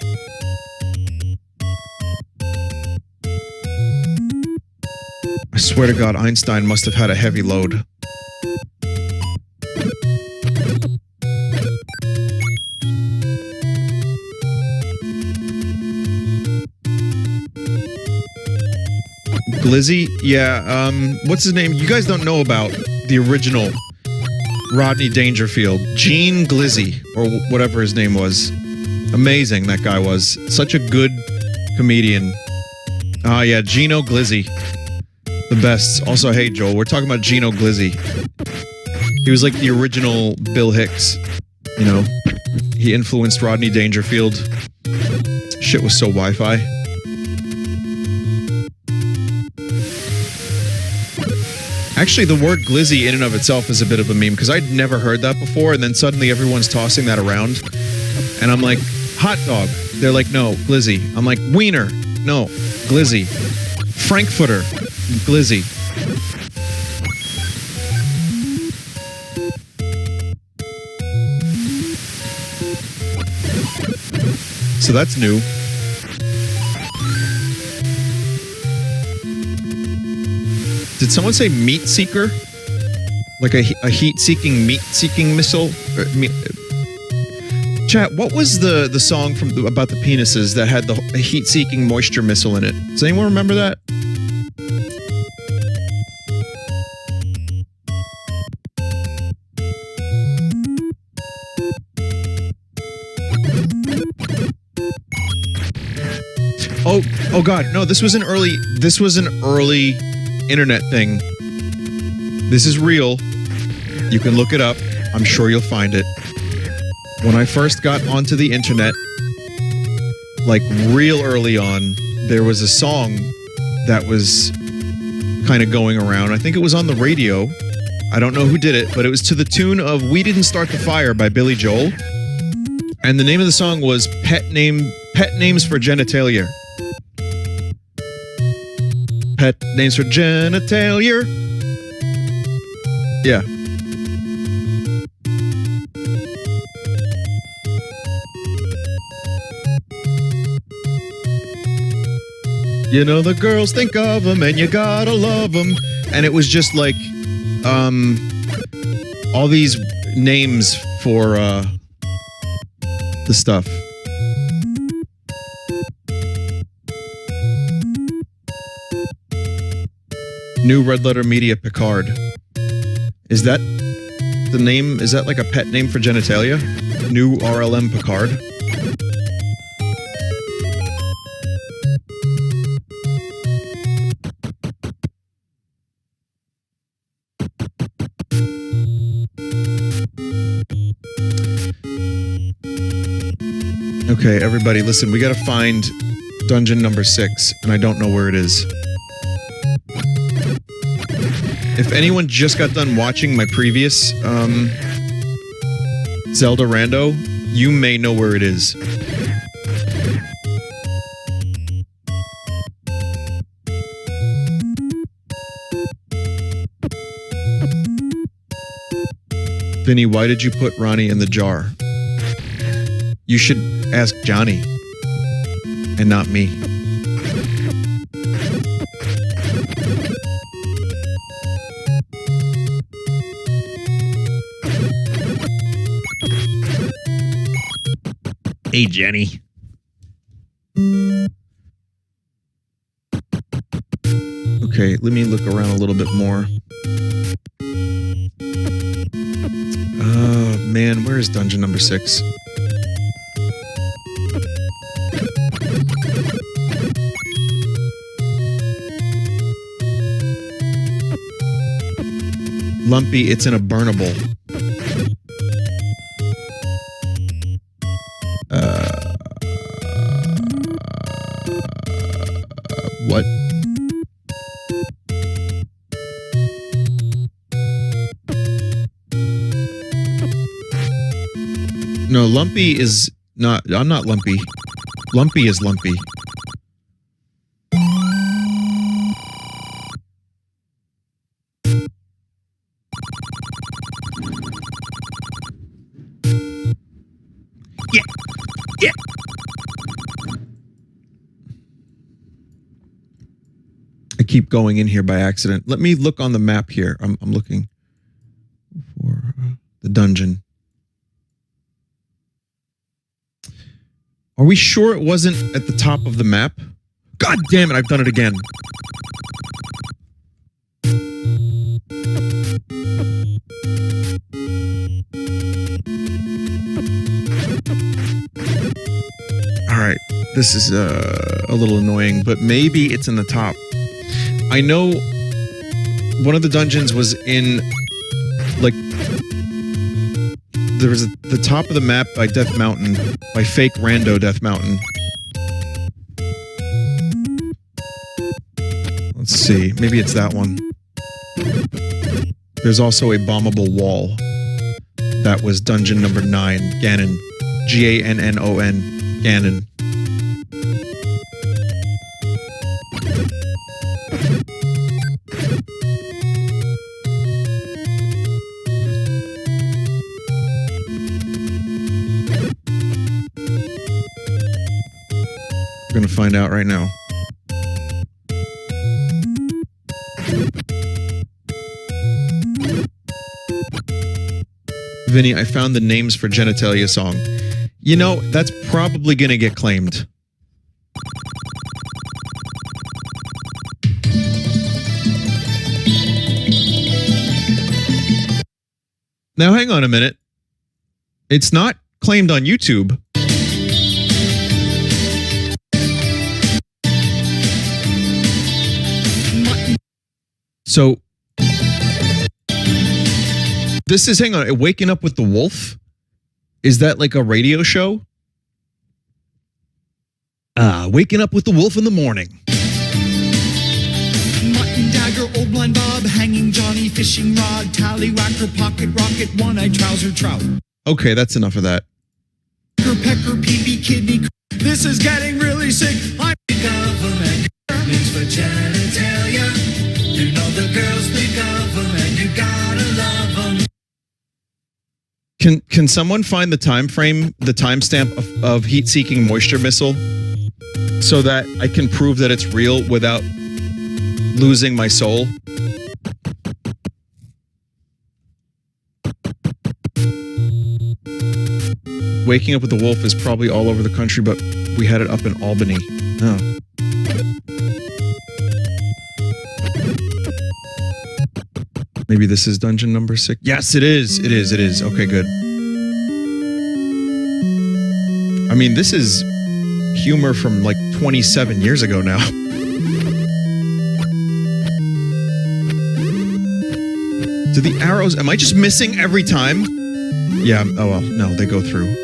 I swear to God, Einstein must have had a heavy load. Glizzy? Yeah, what's his name? You guys don't know about the original Rodney Dangerfield. Gene Glizzy, or whatever his name was. Amazing, that guy was. Such a good comedian. Ah, yeah, Gino Glizzy. The best. Also, hey, Joel, we're talking about Gino Glizzy. He was like the original Bill Hicks. You know, he influenced Rodney Dangerfield. Shit was so Wi-Fi. Actually, the word glizzy in and of itself is a bit of a meme, because I'd never heard that before, and then suddenly everyone's tossing that around. And I'm like, hot dog. They're like, no, glizzy. I'm like, wiener. No, glizzy. Frankfurter. Glizzy. So that's new. Did someone say meat seeker? Like a heat-seeking, meat-seeking missile? Chat, what was the song from about the penises that had the heat-seeking moisture missile in it? Does anyone remember that? Oh God, no, this was an early internet thing. This is real. You can look it up. I'm sure you'll find it. When I first got onto the internet, like real early on, there was a song that was kind of going around. I think it was on the radio. I don't know who did it, but it was to the tune of We Didn't Start the Fire by Billy Joel. And the name of the song was Pet Names for Genitalia. Pet Names for Genitalia. Yeah. You know the girls think of them and you gotta love them. And it was just like all these names for the stuff. New Red Letter Media Picard. Is that the name? Is that like a pet name for genitalia? New RLM Picard. Okay, everybody, listen, we gotta find dungeon number 6, and I don't know where it is. If anyone just got done watching my previous Zelda Rando, you may know where it is. Vinny, why did you put Ronnie in the jar? You should ask Johnny and not me. Hey, Jenny. Okay, let me look around a little bit more. Oh, man, where is dungeon number 6? Lumpy, it's in a burnable. What? No, Lumpy is not... I'm not Lumpy. Lumpy is Lumpy. Yeah. I keep going in here by accident. Let me look on the map here. I'm looking for the dungeon. Are we sure it wasn't at the top of the map? God damn it, I've done it again. Alright, this is a little annoying, but maybe it's in the top. I know one of the dungeons was in, like, there was the top of the map by Death Mountain, by fake rando Death Mountain. Let's see, maybe it's that one. There's also a bombable wall. That was dungeon number 9, Ganon. G-A-N-N-O-N, Ganon. We're gonna find out right now. Vinny, I found the names for genitalia song. You know, that's probably gonna get claimed. Now hang on a minute. It's not claimed on YouTube. So this is, hang on, Waking Up with the Wolf? Is that like a radio show? Waking Up with the Wolf in the Morning. Mutton dagger, old blind Bob, hanging Johnny, fishing rod, tallywhacker, pocket rocket, one-eyed trouser trout. Okay, that's enough of that. Pecker, pee-pee, kidney. This is getting really sick. I'm the government. It's for genitalia. You know the girls, the government. You gotta love them. Can someone find the time frame, the timestamp of heat-seeking moisture missile, so that I can prove that it's real without losing my soul? Waking Up with the Wolf is probably all over the country, but we had it up in Albany. Oh. Maybe this is dungeon number 6. Yes, it is. It is. It is. Okay, good. I mean, this is humor from like 27 years ago now. Do the arrows... Am I just missing every time? Yeah, oh well, no, they go through.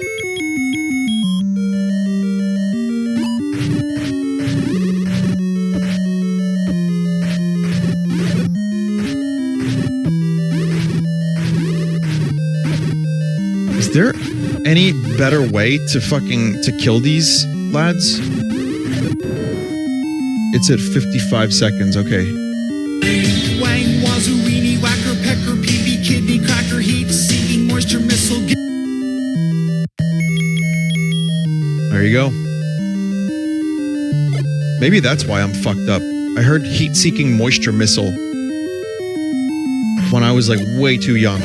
Is there any better way to kill these lads? It's at 55 seconds, okay. Wang, wazoo, weenie, whacker, pecker, pee-pee, kidney, cracker, heat, seeking moisture missile. There you go. Maybe that's why I'm fucked up. I heard heat-seeking moisture missile when I was like way too young.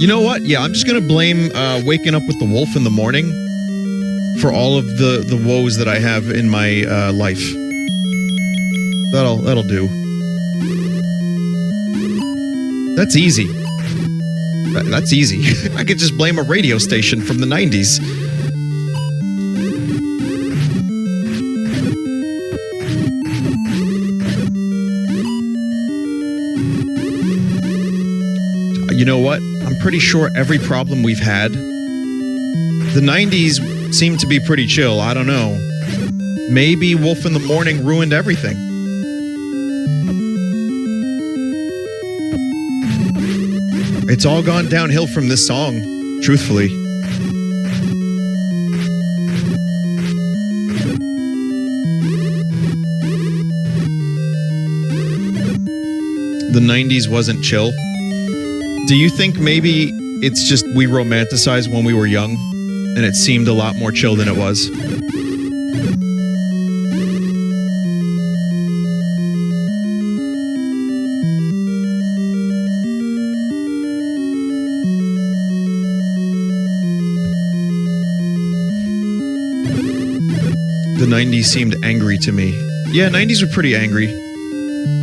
You know what? Yeah, I'm just gonna blame Waking Up with the Wolf in the Morning for all of the woes that I have in my life. That'll do. That's easy. That's easy. I could just blame a radio station from the 90s. You know what? I'm pretty sure every problem we've had, the 90s seemed to be pretty chill. I don't know. Maybe Wolf in the Morning ruined everything. It's all gone downhill from this song, truthfully. The 90s wasn't chill. Do you think maybe it's just we romanticized when we were young and it seemed a lot more chill than it was? The 90s seemed angry to me. Yeah, 90s were pretty angry.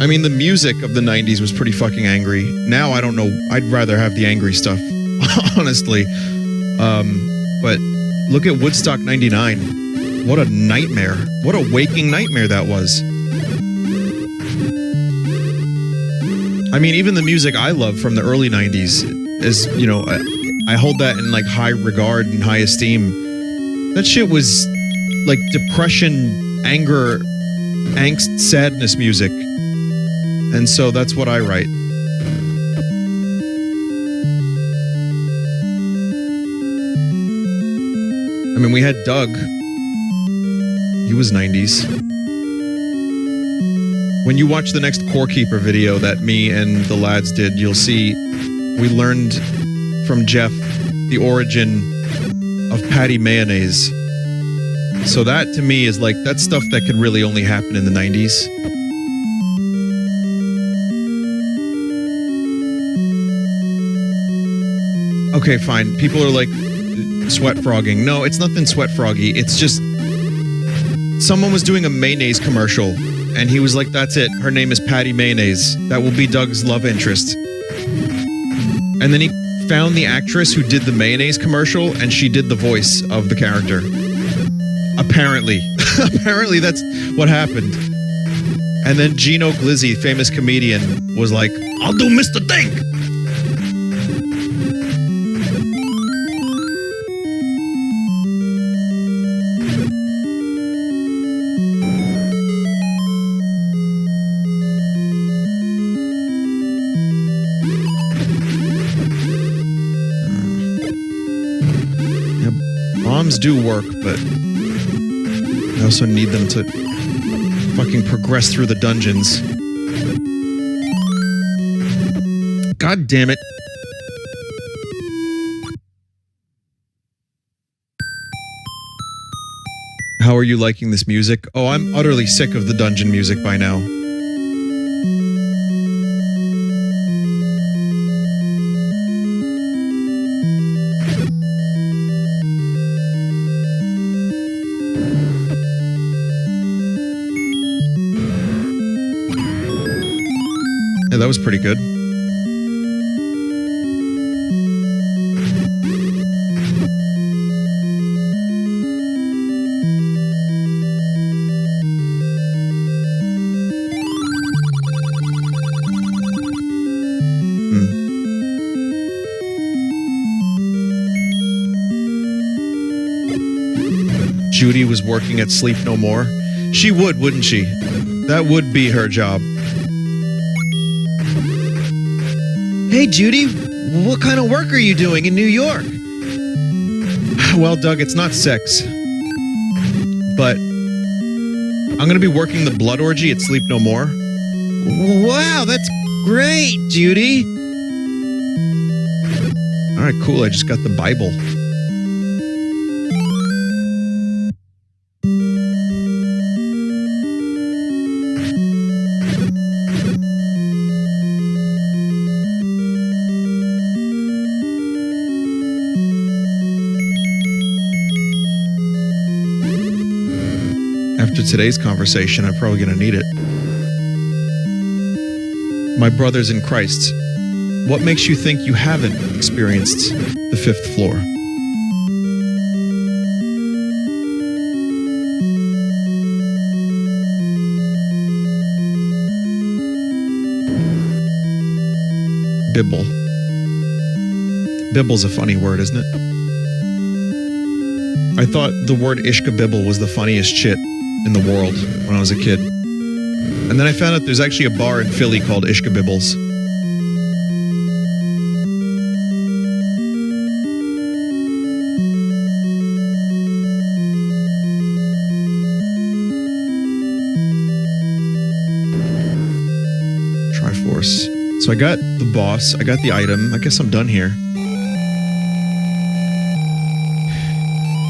I mean, the music of the 90s was pretty fucking angry. Now, I don't know. I'd rather have the angry stuff, honestly. But look at Woodstock 99. What a nightmare. What a waking nightmare that was. I mean, even the music I love from the early 90s is, you know, I hold that in like high regard and high esteem. That shit was like depression, anger, angst, sadness music. And so that's what I write. I mean, we had Doug. He was 90s. When you watch the next Core Keeper video that me and the lads did, you'll see we learned from Jeff the origin of patty mayonnaise. So that to me is like, that's stuff that could really only happen in the 90s. Okay, fine. People are like, sweat frogging. No, it's nothing sweat froggy. It's just someone was doing a mayonnaise commercial and he was like, that's it. Her name is Patty Mayonnaise. That will be Doug's love interest. And then he found the actress who did the mayonnaise commercial, and she did the voice of the character. Apparently. Apparently that's what happened. And then Gino Glizzy, famous comedian, was like, I'll do Mr. Dink! Bombs do work, but I also need them to fucking progress through the dungeons. God damn it. How are you liking this music? Oh, I'm utterly sick of the dungeon music by now. Yeah, that was pretty good. Judy was working at Sleep No More. She would, wouldn't she? That would be her job. Hey, Judy, what kind of work are you doing in New York? Well, Doug, it's not sex. But I'm going to be working the blood orgy at Sleep No More. Wow, that's great, Judy. All right, cool. I just got the Bible. After today's conversation, I'm probably going to need it. My brothers in Christ, what makes you think you haven't experienced the fifth floor? Bibble. Bibble's a funny word, isn't it? I thought the word ishka-bibble was the funniest shit in the world when I was a kid. And then I found out there's actually a bar in Philly called Ishka-Bibbles. Triforce. So I got the boss, I got the item, I guess I'm done here.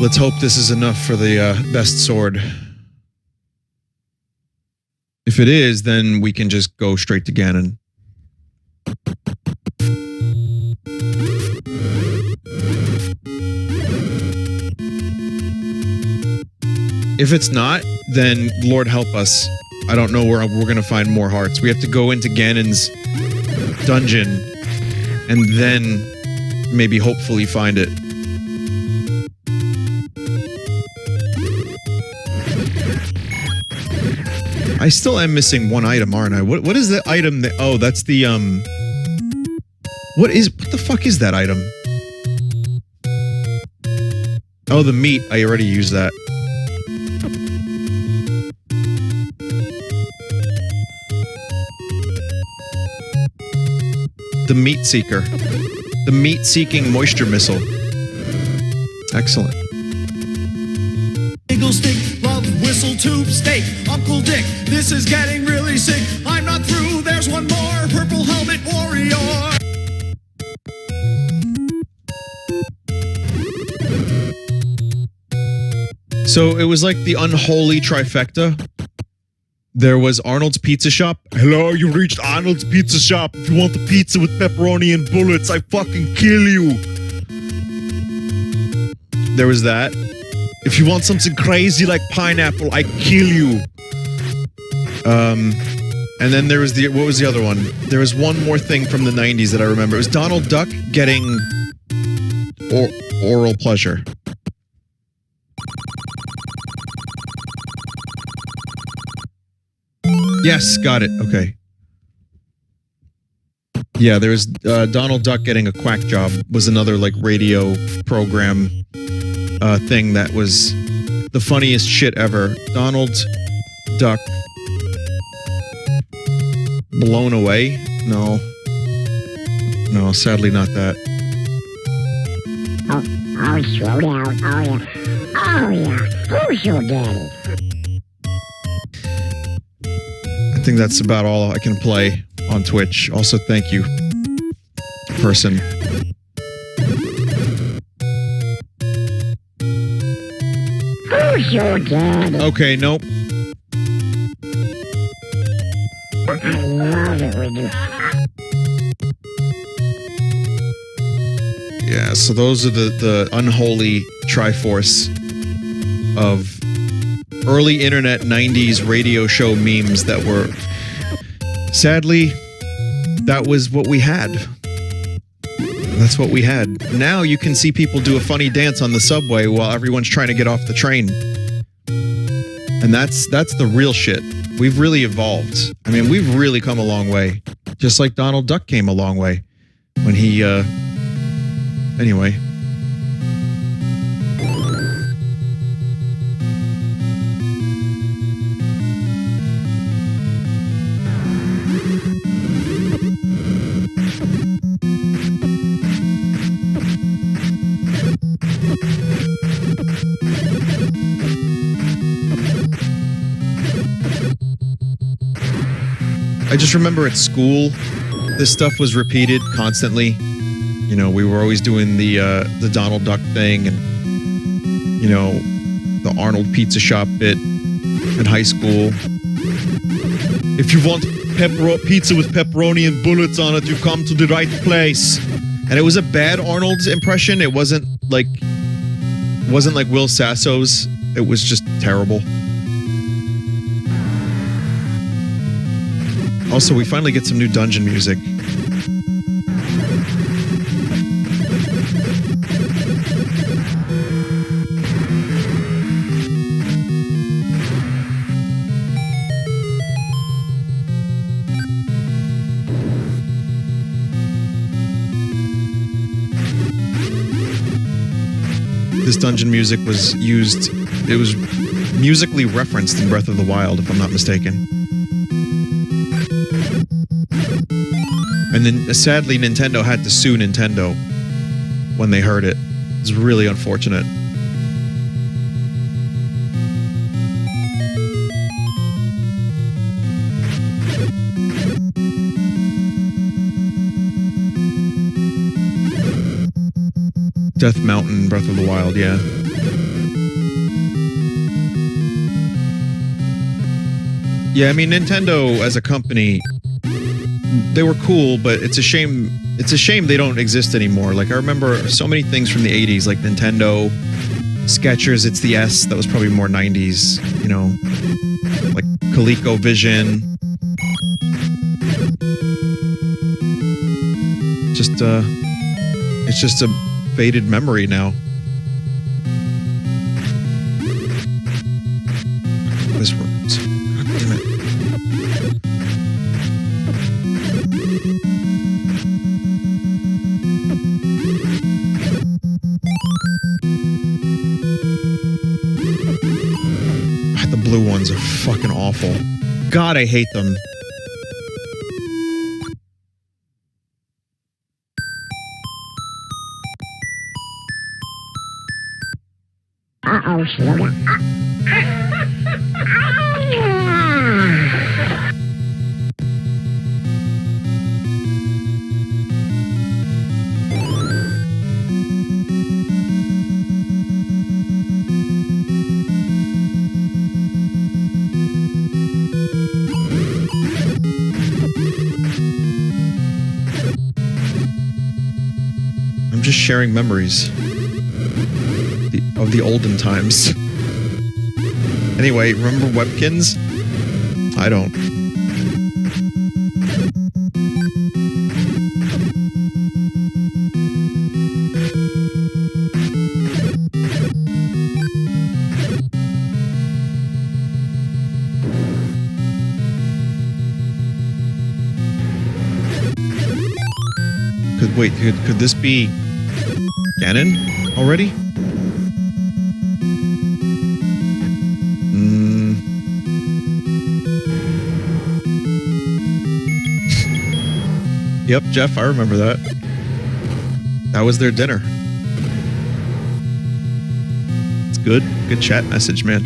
Let's hope this is enough for the best sword. If it is, then we can just go straight to Ganon. If it's not, then Lord help us. I don't know where we're going to find more hearts. We have to go into Ganon's dungeon and then maybe hopefully find it. I still am missing one item, aren't I? What is the item that... Oh, that's the, What the fuck is that item? Oh, the meat. I already used that. The meat seeker. The meat-seeking moisture missile. Excellent. Eagle stick, love whistle tube steak. Uncle Dick, this is getting really sick. I'm not through, there's one more. Purple helmet warrior. So it was like the unholy trifecta. There was Arnold's Pizza Shop. Hello, you reached Arnold's Pizza Shop. If you want the pizza with pepperoni and bullets, I fucking kill you. There was that. If you want something crazy like pineapple, I kill you. And then there was what was the other one? There was one more thing from the 90s that I remember. It was Donald Duck getting oral pleasure. Yes, got it. Okay. Yeah, there was Donald Duck getting a quack job was another like radio program thing that was the funniest shit ever. Donald Duck blown away? No, sadly not that. Oh, slow down. Oh yeah. Who's your daddy? I think that's about all I can play on Twitch. Also, thank you, person. Who's your daddy? Okay, nope. I love it when you... Yeah, so those are the unholy triforce of early internet 90s radio show memes that were... Sadly, that was what we had. That's what we had. Now you can see people do a funny dance on the subway while everyone's trying to get off the train. And that's the real shit. We've really evolved. I mean, we've really come a long way. Just like Donald Duck came a long way when he, anyway. I just remember at school, this stuff was repeated constantly. You know, we were always doing the Donald Duck thing and, you know, the Arnold Pizza Shop bit in high school. If you want pizza with pepperoni and bullets on it, you come to the right place. And it was a bad Arnold impression. It wasn't like Will Sasso's. It was just terrible. Also, we finally get some new dungeon music. This dungeon music was used, it was musically referenced in Breath of the Wild, if I'm not mistaken. And then, sadly, Nintendo had to sue Nintendo when they heard it. It's really unfortunate. Death Mountain, Breath of the Wild, yeah. Yeah, I mean, Nintendo as a company, they were cool, but it's a shame they don't exist anymore. Like, I remember so many things from the 80s, like Nintendo, Skechers, It's the S, that was probably more 90s, you know, like ColecoVision. It's just a faded memory now. This works. God damn it. The blue ones are fucking awful. God, I hate them. Uh-oh, slow down. I'm just sharing memories of the olden times. Anyway, remember Webkins? I don't. Wait, could this be Ganon already? Yep, Jeff, I remember that. That was their dinner. It's good. Good chat message, man.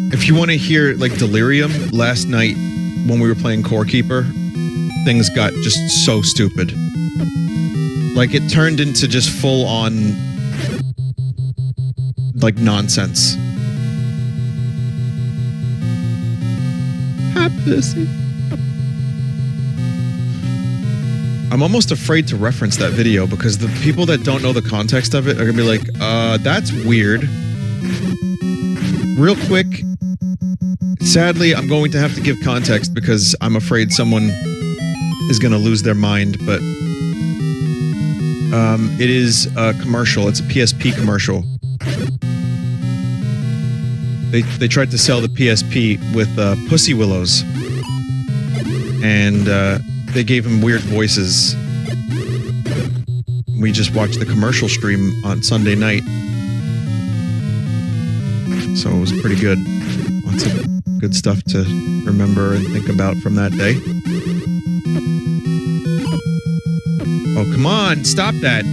If you want to hear like delirium, last night when we were playing Core Keeper, things got just so stupid. Like it turned into just full on like nonsense. Hi, pussy. I'm almost afraid to reference that video because the people that don't know the context of it are gonna be like, that's weird. Real quick, sadly, I'm going to have to give context because I'm afraid someone is gonna lose their mind, but it is a commercial. It's a PSP commercial. They tried to sell the PSP with Pussy Willows, and they gave him weird voices. We just watched the commercial stream on Sunday night, so it was pretty good. Lots of good stuff to remember and think about from that day. Oh, come on, stop that.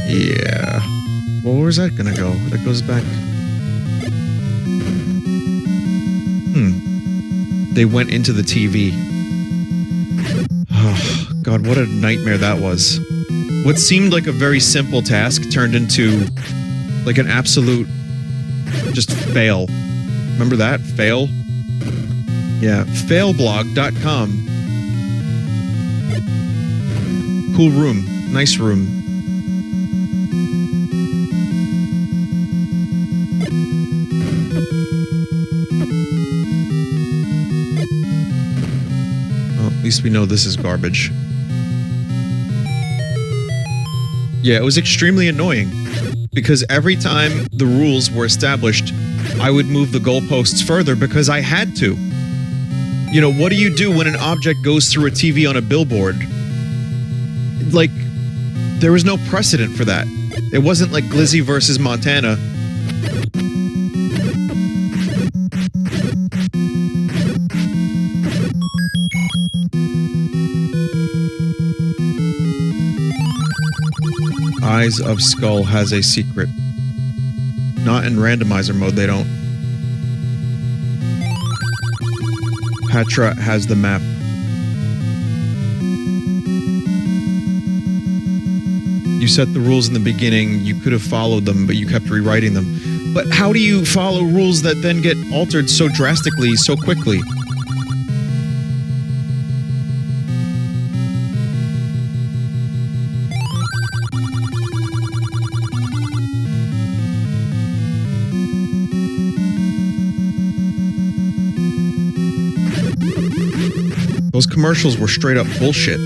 Yeah. Well, where's that gonna go? That goes back. They went into the TV. Oh, God, what a nightmare that was. What seemed like a very simple task turned into like an absolute just fail. Remember that? Fail? Yeah, failblog.com. Cool room. Nice room. Well, at least we know this is garbage. Yeah, it was extremely annoying because every time the rules were established, I would move the goalposts further because I had to. You know, what do you do when an object goes through a TV on a billboard? Like, there was no precedent for that. It wasn't like Glizzy versus Montana. Eyes of Skull has a secret. Not in randomizer mode, they don't. Patra has the map. You set the rules in the beginning, you could have followed them, but you kept rewriting them. But how do you follow rules that then get altered so drastically, so quickly? Those commercials were straight up bullshit.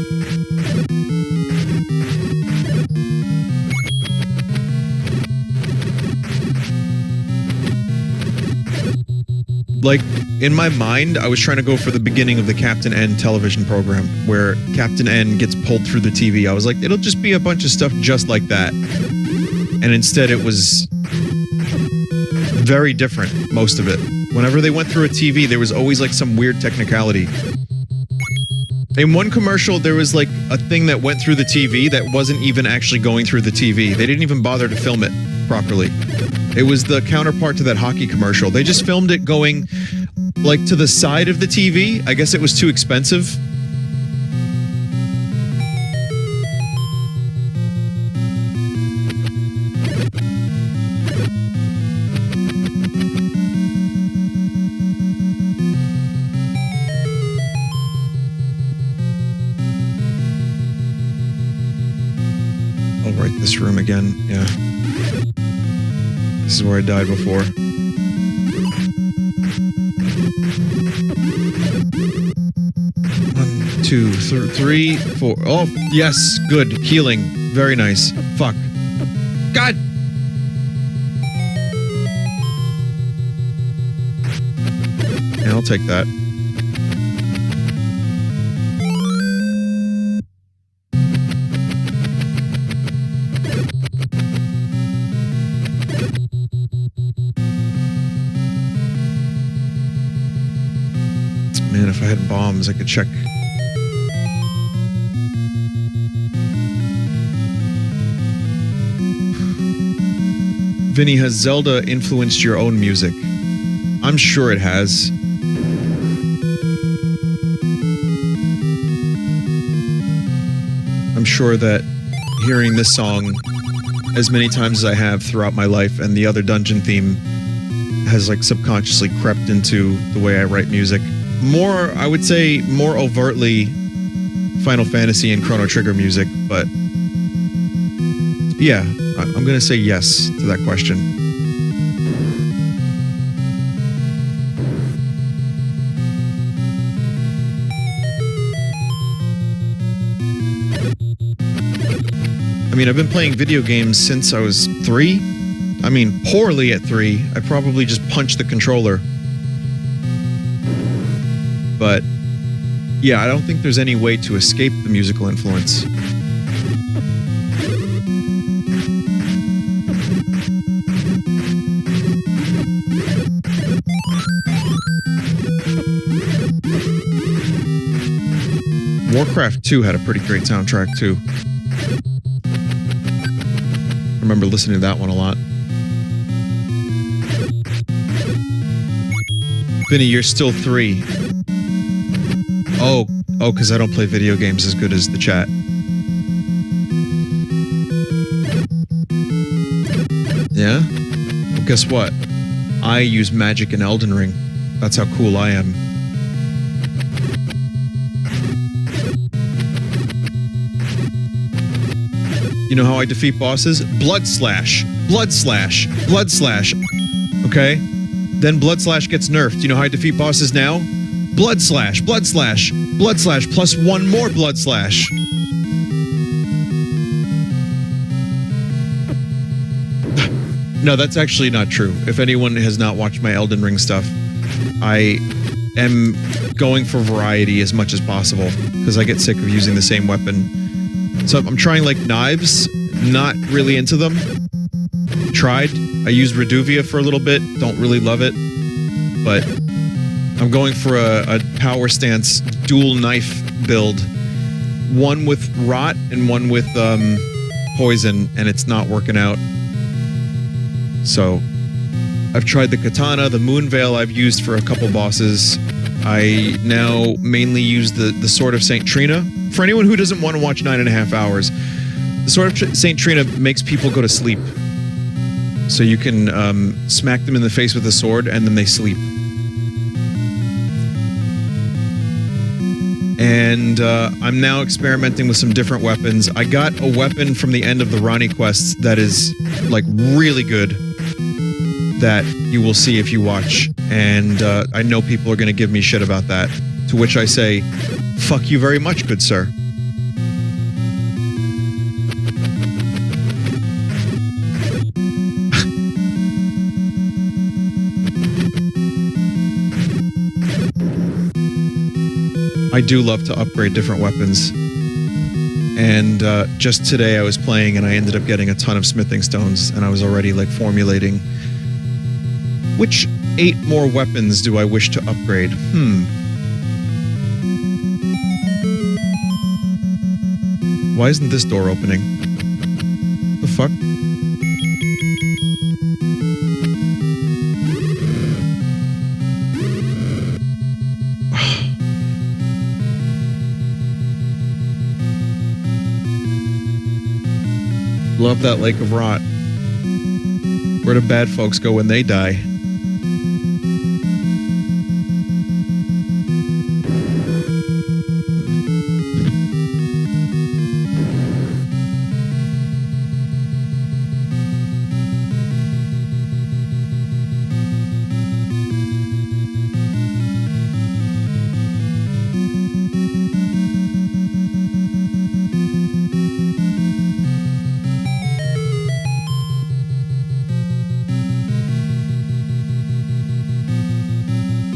Like, in my mind, I was trying to go for the beginning of the Captain N television program, where Captain N gets pulled through the TV. I was like, it'll just be a bunch of stuff just like that. And instead it was very different, most of it. Whenever they went through a TV, there was always like some weird technicality. In one commercial, there was like a thing that went through the TV that wasn't even actually going through the TV. They didn't even bother to film it. properly. It was the counterpart to that hockey commercial. They just filmed it going like to the side of the TV. I guess it was too expensive. I'll write this room again. Yeah. This is where I died before. 1, 2, 3, 4. Oh, yes. Good. Healing. Very nice. Fuck. God! Yeah, I'll take that. Man, if I had bombs, I could check. Vinny, has Zelda influenced your own music? I'm sure it has. I'm sure that hearing this song as many times as I have throughout my life and the other dungeon theme has like subconsciously crept into the way I write music. More, I would say, more overtly Final Fantasy and Chrono Trigger music, but yeah, I'm gonna say yes to that question. I mean, I've been playing video games since I was 3. I mean, poorly at 3. I probably just punched the controller. But yeah, I don't think there's any way to escape the musical influence. Warcraft 2 had a pretty great soundtrack too. I remember listening to that one a lot. Vinny, you're still 3. Oh, because I don't play video games as good as the chat. Yeah? Well, guess what? I use magic in Elden Ring. That's how cool I am. You know how I defeat bosses? Blood slash. Blood slash. Blood slash. Okay? Then Blood Slash gets nerfed. You know how I defeat bosses now? Blood Slash. Blood Slash. Blood Slash plus 1 more Blood Slash. No, that's actually not true. If anyone has not watched my Elden Ring stuff, I am going for variety as much as possible because I get sick of using the same weapon. So I'm trying like knives, not really into them. Tried. I used Reduvia for a little bit, don't really love it, but I'm going for a power stance dual knife build. One with rot and one with poison, and it's not working out. So I've tried the katana, the moonveil I've used for a couple bosses. I now mainly use the Sword of St. Trina. For anyone who doesn't want to watch 9.5 hours, the Sword of St. Trina makes people go to sleep. So you can smack them in the face with a sword and then they sleep. And I'm now experimenting with some different weapons. I got a weapon from the end of the Ronnie quests that is like really good that you will see if you watch. And I know people are going to give me shit about that. To which I say, fuck you very much, good sir. I do love to upgrade different weapons. And just today I was playing and I ended up getting a ton of smithing stones and I was already like formulating which 8 more weapons do I wish to upgrade? Why isn't this door opening? The fuck? Love that Lake of Rot. Where do bad folks go when they die?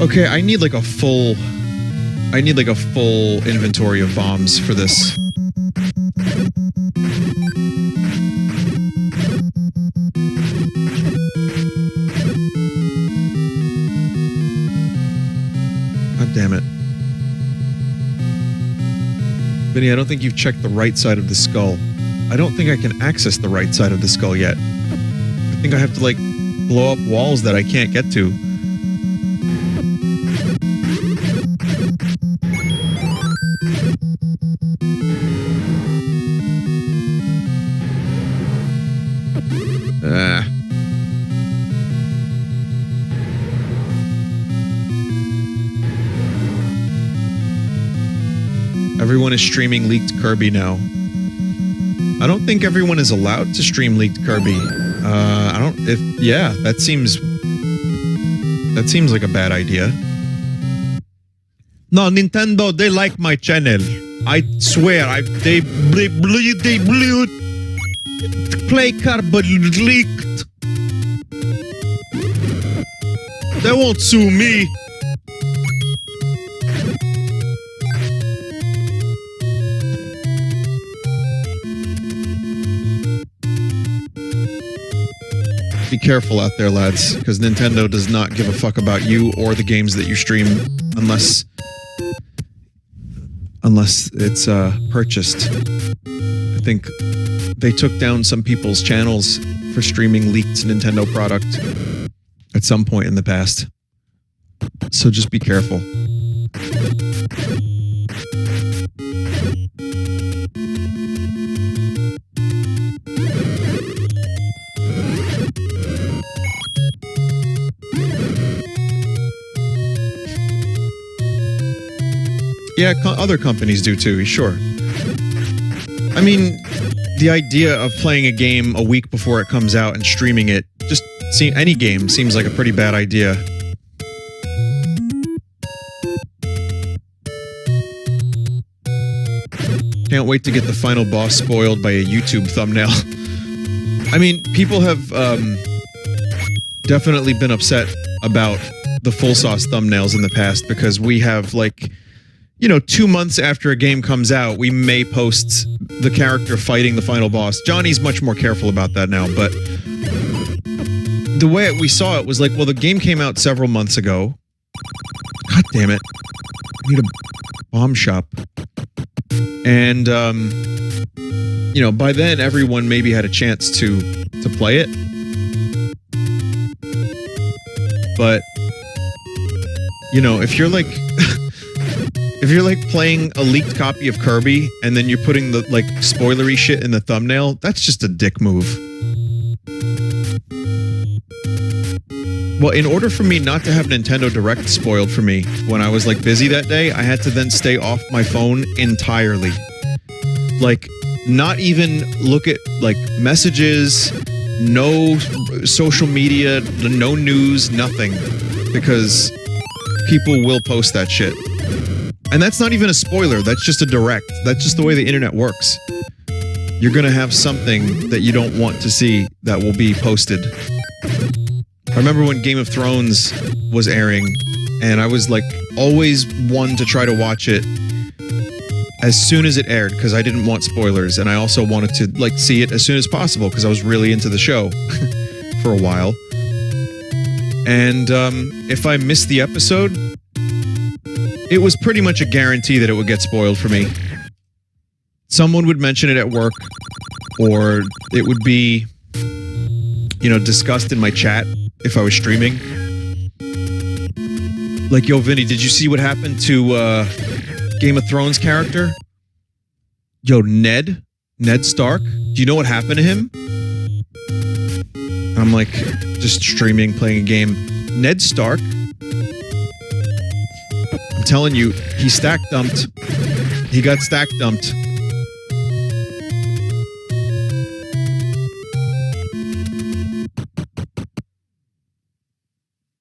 Okay, I need like a full inventory of bombs for this. God damn it. Vinny, I don't think you've checked the right side of the skull. I don't think I can access the right side of the skull yet. I think I have to like blow up walls that I can't get to. Everyone is streaming leaked Kirby now. I don't think everyone is allowed to stream leaked Kirby. That seems like a bad idea. No, Nintendo, they like my channel. I swear, they play Kirby leaked. They won't sue me. Be careful out there, lads, because Nintendo does not give a fuck about you or the games that you stream unless it's purchased. I think they took down some people's channels for streaming leaked Nintendo product at some point in the past. So just be careful. Yeah, other companies do too, sure. I mean, the idea of playing a game a week before it comes out and streaming it, just any game seems like a pretty bad idea. Can't wait to get the final boss spoiled by a YouTube thumbnail. I mean, people have definitely been upset about the full sauce thumbnails in the past because we have like... 2 months after a game comes out, we may post the character fighting the final boss. Johnny's much more careful about that now, but the way we saw it was like, well, the game came out several months ago. God damn it. I need a bomb shop. And, by then everyone maybe had a chance to play it. But, if you're like... If you're like playing a leaked copy of Kirby and then you're putting the like spoilery shit in the thumbnail, that's just a dick move. Well, in order for me not to have Nintendo Direct spoiled for me when I was like busy that day, I had to then stay off my phone entirely. Like, not even look at like messages, no social media, no news, nothing. Because people will post that shit. And that's not even a spoiler, that's just a direct. That's just the way the internet works. You're gonna have something that you don't want to see that will be posted. I remember when Game of Thrones was airing, and I was like always one to try to watch it as soon as it aired, because I didn't want spoilers, and I also wanted to like see it as soon as possible, because I was really into the show for a while. And if I missed the episode, it was pretty much a guarantee that it would get spoiled for me. Someone would mention it at work, or it would be, discussed in my chat if I was streaming. Like, yo, Vinny, did you see what happened to Game of Thrones character? Yo, Ned? Ned Stark? Do you know what happened to him? I'm like, just streaming, playing a game. Ned Stark? I'm telling you, he stack dumped. He got stack dumped.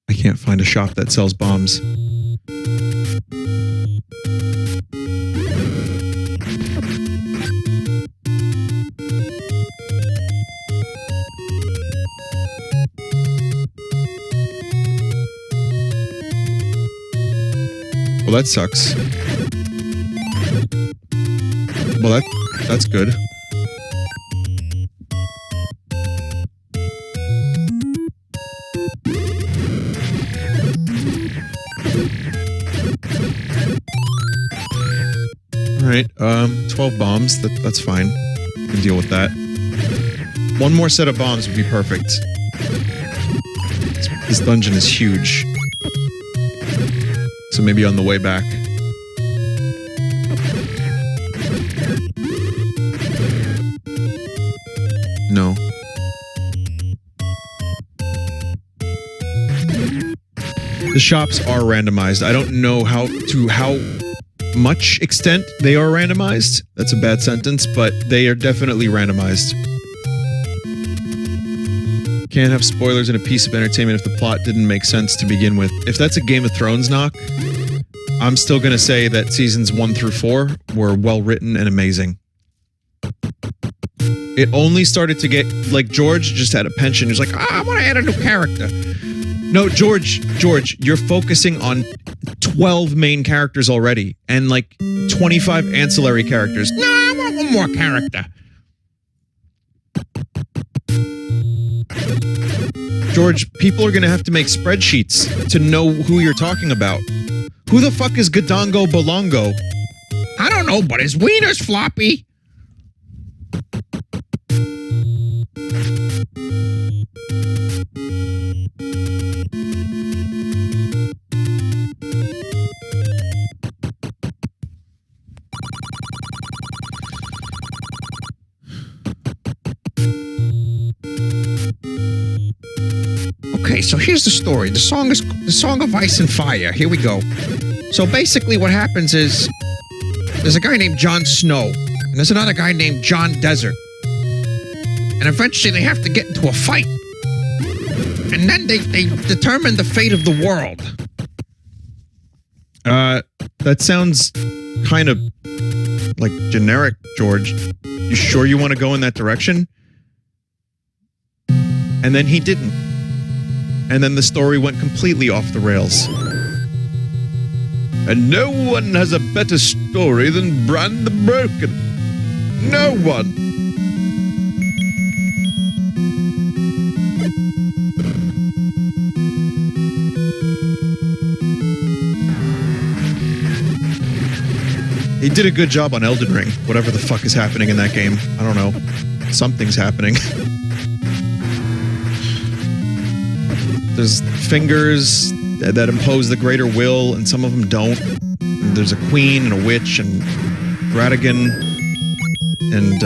I can't find a shop that sells bombs. Well, that sucks. Well, that's good. All right, 12 bombs. That's fine. We can deal with that. One more set of bombs would be perfect. This dungeon is huge. So maybe on the way back. No. The shops are randomized. I don't know how much extent they are randomized. That's a bad sentence, but they are definitely randomized. Can't have spoilers in a piece of entertainment if the plot didn't make sense to begin with. If that's a Game of Thrones knock, I'm still gonna say that seasons 1 through 4 were well written and amazing. It only started to get, like, George just had a pension. He's like, I want to add a new character. No, George, you're focusing on 12 main characters already and like 25 ancillary characters. No, I want one more character. George, people are going to have to make spreadsheets to know who you're talking about. Who the fuck is Gadongo Bolongo? I don't know, but his wiener's floppy. Okay, so here's the story. The song is the Song of Ice and Fire. Here we go. So basically what happens is there's a guy named Jon Snow and there's another guy named Jon Desert. And eventually they have to get into a fight. And then they determine the fate of the world. That sounds kind of like generic, George. You sure you want to go in that direction? And then he didn't. And then the story went completely off the rails. And no one has a better story than Bran the Broken. No one. He did a good job on Elden Ring. Whatever the fuck is happening in that game. I don't know. Something's happening. There's fingers that impose the greater will, and some of them don't. And there's a queen and a witch and Ratigan and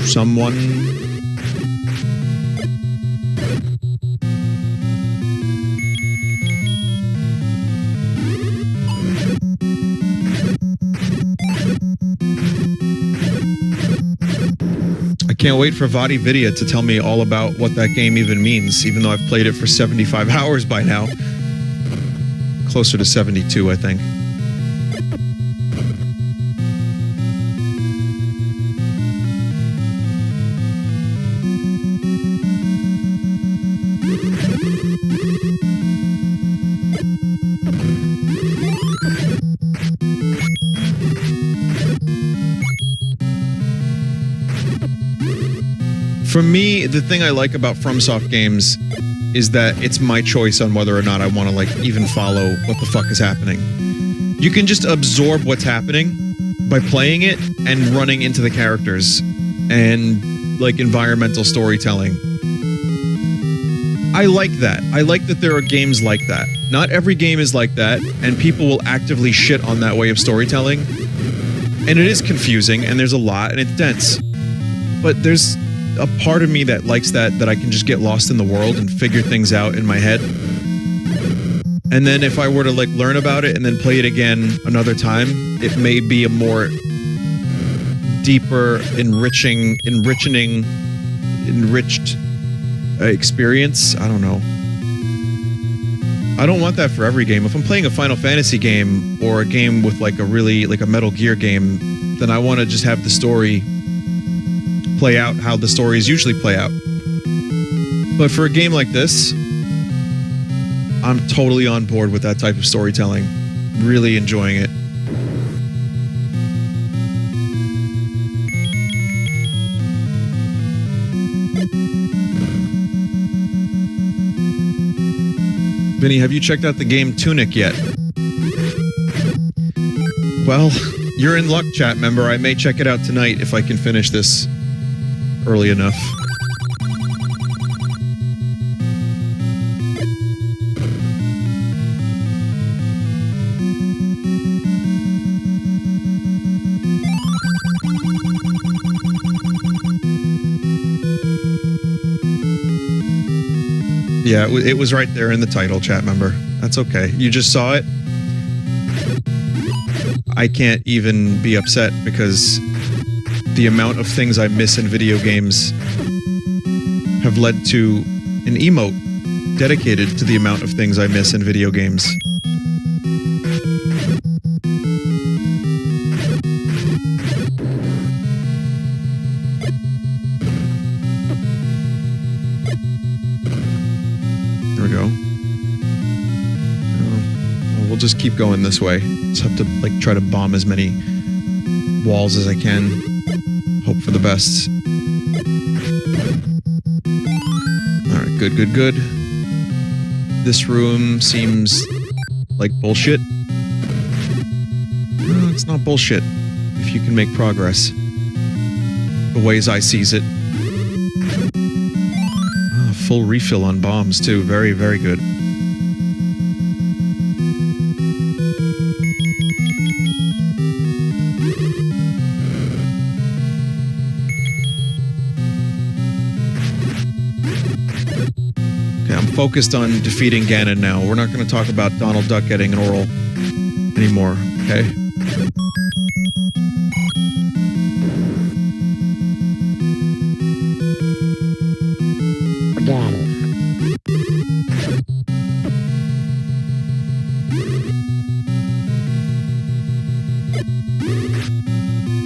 someone. I can't wait for Vadi Vidya to tell me all about what that game even means, even though I've played it for 75 hours by now. Closer to 72, I think. For me, the thing I like about FromSoft games is that it's my choice on whether or not I want to, like, even follow what the fuck is happening. You can just absorb what's happening by playing it and running into the characters and, like, environmental storytelling. I like that. I like that there are games like that. Not every game is like that, and people will actively shit on that way of storytelling. And it is confusing, and there's a lot, and it's dense. But there's a part of me that likes that I can just get lost in the world and figure things out in my head. And then if I were to like learn about it and then play it again another time, it may be a more deeper, enriched experience. I don't know. I don't want that for every game. If I'm playing a Final Fantasy game or a game with like a really like a Metal Gear game, then I want to just have the story play out how the stories usually play out. But for a game like this, I'm totally on board with that type of storytelling. Really enjoying it. Vinny, have you checked out the game Tunic yet? Well, you're in luck, chat member. I may check it out tonight if I can finish this early enough. Yeah, it was right there in the title, chat member. That's okay. You just saw it. I can't even be upset because the amount of things I miss in video games have led to an emote dedicated to the amount of things I miss in video games. There we go. Well, we'll just keep going this way. Just have to like try to bomb as many walls as I can. Hope for the best. Alright, good, good, good. This room seems like bullshit. No, it's not bullshit if you can make progress. The ways I sees it. Oh, full refill on bombs too. Very, very good. Focused on defeating Ganon now. We're not going to talk about Donald Duck getting an oral anymore, okay?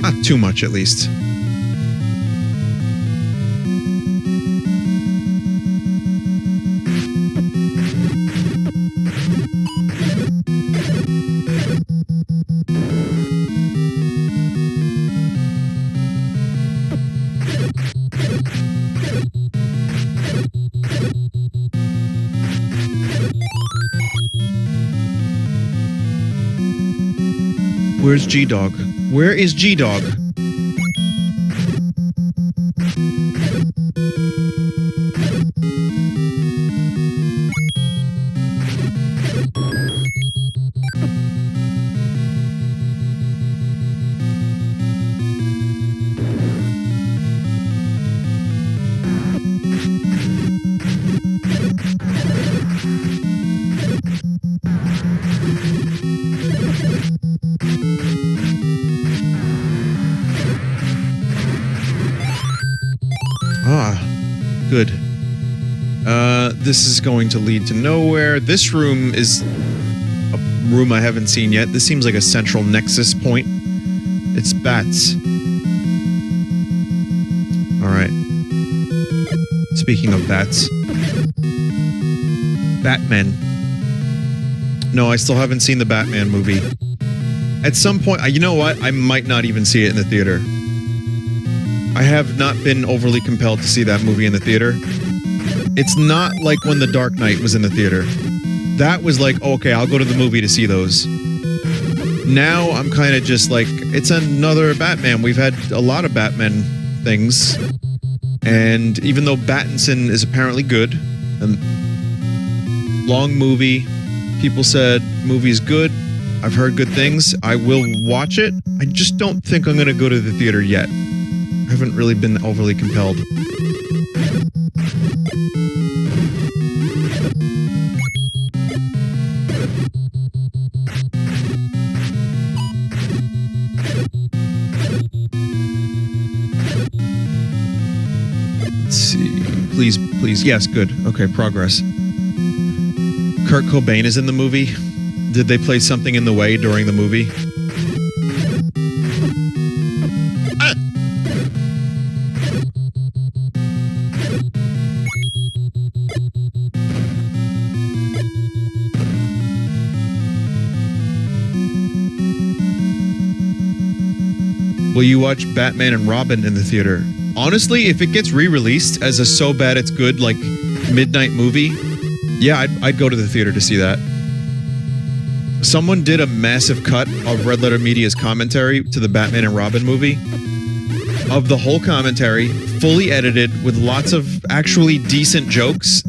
Not too much, at least. Where's G-Dog? Where is G-Dog? Good. This is going to lead to nowhere. This room is a room I haven't seen yet. This seems like a central nexus point. It's bats. Alright. Speaking of bats. Batman. No, I still haven't seen the Batman movie. At some point, you know what? I might not even see it in the theater. I have not been overly compelled to see that movie in the theater. It's not like when The Dark Knight was in the theater. That was like, okay, I'll go to the movie to see those. Now I'm kind of just like, it's another Batman. We've had a lot of Batman things. And even though Pattinson is apparently good, and long movie, People said movie's good. I've heard good things. I will watch it. I just don't think I'm going to go to the theater yet. I haven't really been overly compelled. Let's see. Please. Yes, good. Okay, progress. Kurt Cobain is in the movie. Did they play Something in the Way during the movie? Will you watch Batman and Robin in the theater? Honestly, if it gets re-released as a so bad it's good, like, midnight movie, yeah, I'd go to the theater to see that. Someone did a massive cut of Red Letter Media's commentary to the Batman and Robin movie. Of the whole commentary, fully edited, with lots of actually decent jokes.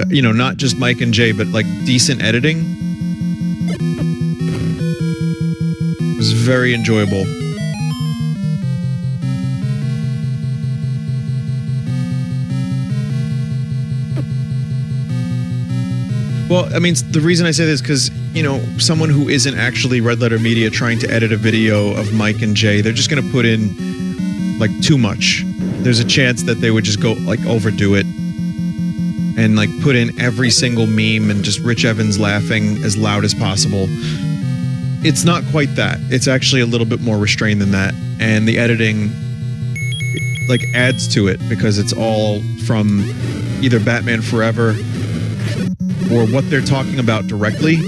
You know, not just Mike and Jay, but like decent editing. It was very enjoyable. Well, I mean, the reason I say this is because, you know, someone who isn't actually Red Letter Media trying to edit a video of Mike and Jay, they're just going to put in, like, too much. There's a chance that they would just go, like, overdo it and, like, put in every single meme and just Rich Evans laughing as loud as possible. It's not quite that. It's actually a little bit more restrained than that. And the editing, like, adds to it because it's all from either Batman Forever or what they're talking about directly.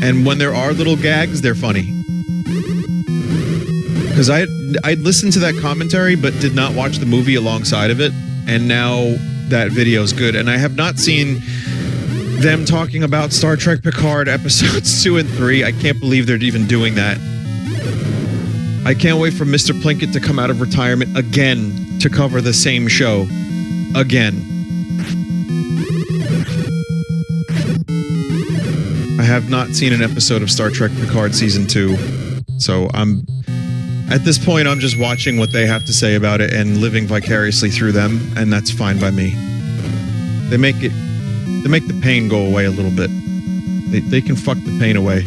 And when there are little gags, they're funny. Because I'd listened to that commentary but did not watch the movie alongside of it, and now that video is good. And I have not seen them talking about Star Trek Picard episodes 2 and 3. I can't believe they're even doing that. I can't wait for Mr. Plinkett to come out of retirement again to cover the same show. Again. I have not seen an episode of Star Trek Picard Season 2, so at this point, I'm just watching what they have to say about it and living vicariously through them, and that's fine by me. They make the pain go away a little bit. They can fuck the pain away.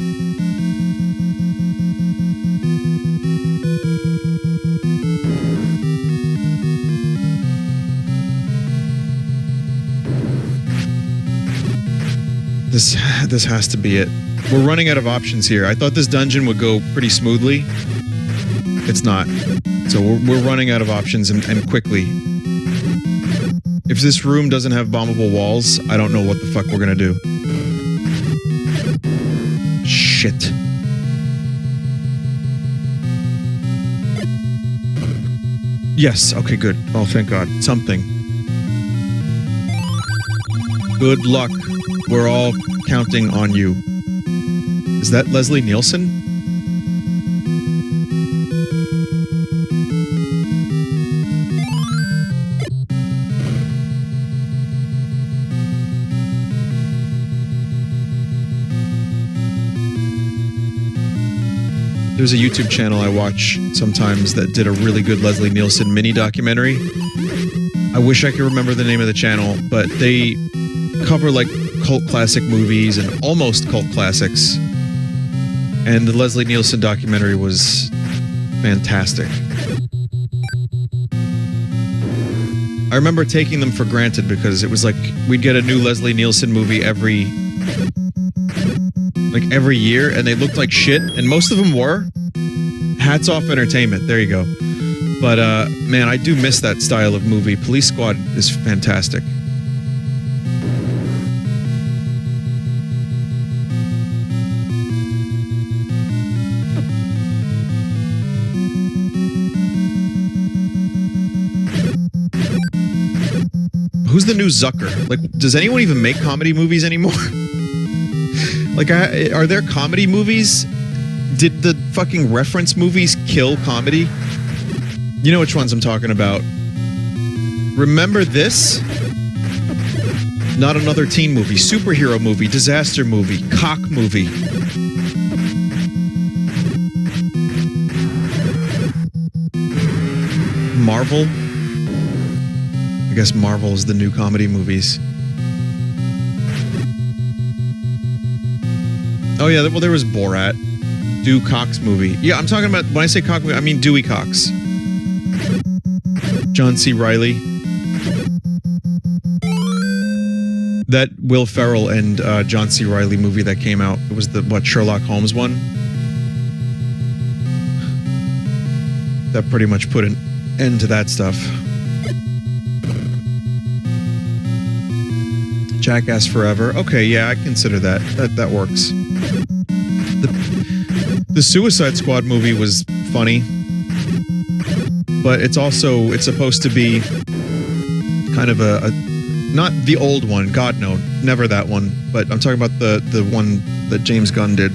This has to be it. We're running out of options here. I thought this dungeon would go pretty smoothly. It's not. So we're running out of options and quickly. If this room doesn't have bombable walls, I don't know what the fuck we're gonna do. Shit. Yes, okay, good. Oh, thank God. Something. Good luck. We're all counting on you. Is that Leslie Nielsen? There's a YouTube channel I watch sometimes that did a really good Leslie Nielsen mini documentary. I wish I could remember the name of the channel, but they cover like cult classic movies and almost cult classics. And the Leslie Nielsen documentary was fantastic. I remember taking them for granted because it was like we'd get a new Leslie Nielsen movie every year, and they looked like shit, and most of them were. Hats off entertainment. There you go. But man, I do miss that style of movie. Police Squad is fantastic. Who's the new Zucker? Like, does anyone even make comedy movies anymore? Like, are there comedy movies? Did the fucking reference movies kill comedy? You know which ones I'm talking about. Remember this? Not another teen movie, superhero movie, disaster movie, cock movie. Marvel? I guess Marvel is the new comedy movies. Oh yeah, well there was Borat. Dew Cox movie. Yeah, I'm talking about, when I say cock movie, I mean Dewey Cox. John C. Reilly. That Will Ferrell and John C. Reilly movie that came out. It was the, what, Sherlock Holmes one? That pretty much put an end to that stuff. Jackass Forever. Okay, yeah, I consider that. That works. The Suicide Squad movie was funny, but it's supposed to be kind of a not the old one, God no, never that one, but I'm talking about the one that James Gunn did.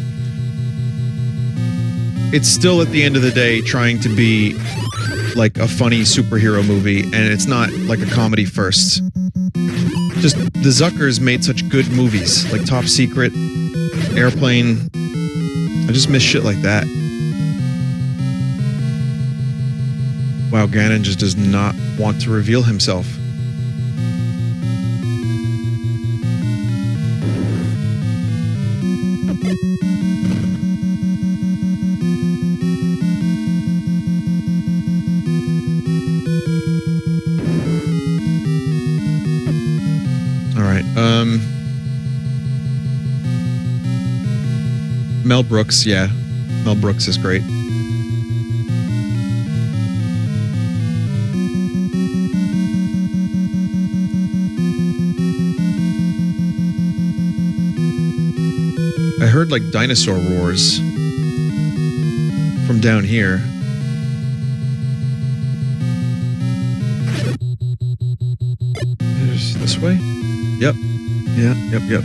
It's still at the end of the day trying to be like a funny superhero movie, and it's not like a comedy first. Just the Zuckers made such good movies, like Top Secret, Airplane. I just miss shit like that. Wow, Ganon just does not want to reveal himself. All right. Mel Brooks, yeah. Mel Brooks is great. I heard like dinosaur roars from down here. There's this way? Yep. Yep.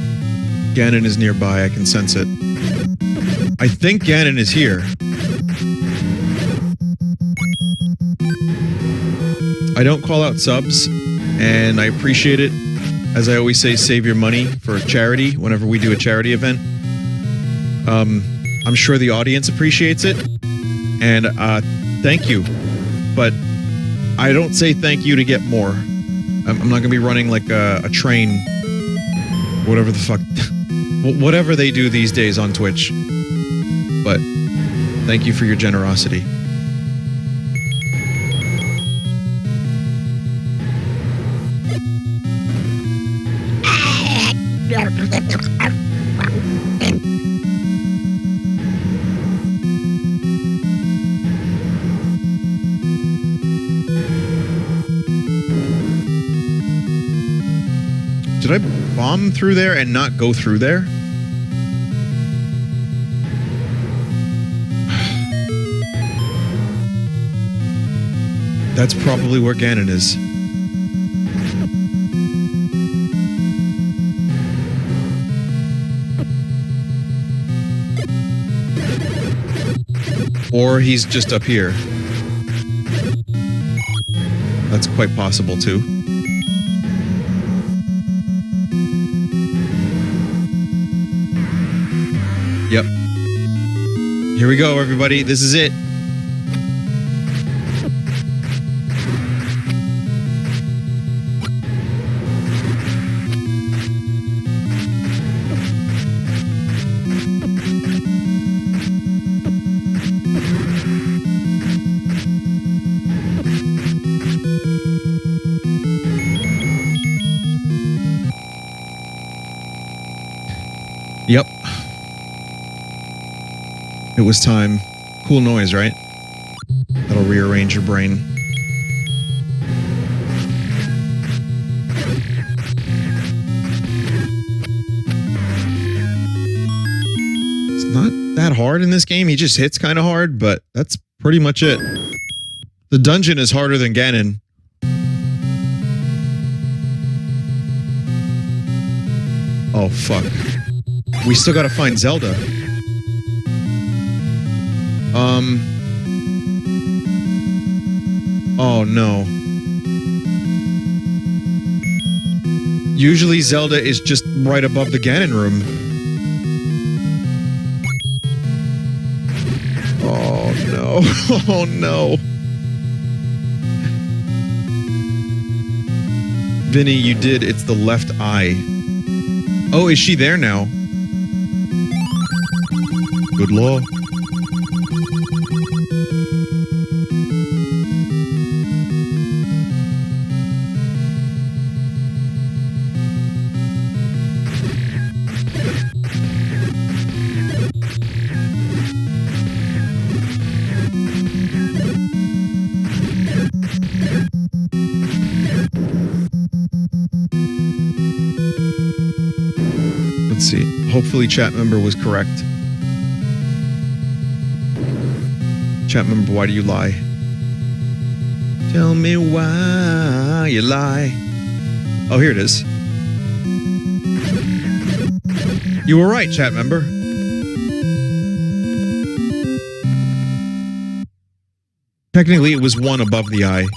Ganon is nearby, I can sense it. I think Ganon is here. I don't call out subs, and I appreciate it. As I always say, save your money for charity whenever we do a charity event. I'm sure the audience appreciates it, and thank you. But I don't say thank you to get more. I'm not going to be running like a train, whatever the fuck, whatever they do these days on Twitch. But thank you for your generosity. Did I bomb through there and not go through there? That's probably where Ganon is. Or he's just up here. That's quite possible too. Yep. Here we go, everybody. This is it. Yep. It was time. Cool noise, right? That'll rearrange your brain. It's not that hard in this game. He just hits kind of hard, but that's pretty much it. The dungeon is harder than Ganon. Oh, fuck. We still gotta find Zelda. Oh no. Usually Zelda is just right above the Ganon room. Oh no. Oh no. Vinny, you did. It's the left eye. Oh, is she there now? Good law. Let's see. Hopefully chat member was correct. Chat member, why do you lie? Tell me why you lie. Oh, here it is. You were right, chat member. Technically, it was one above the eye.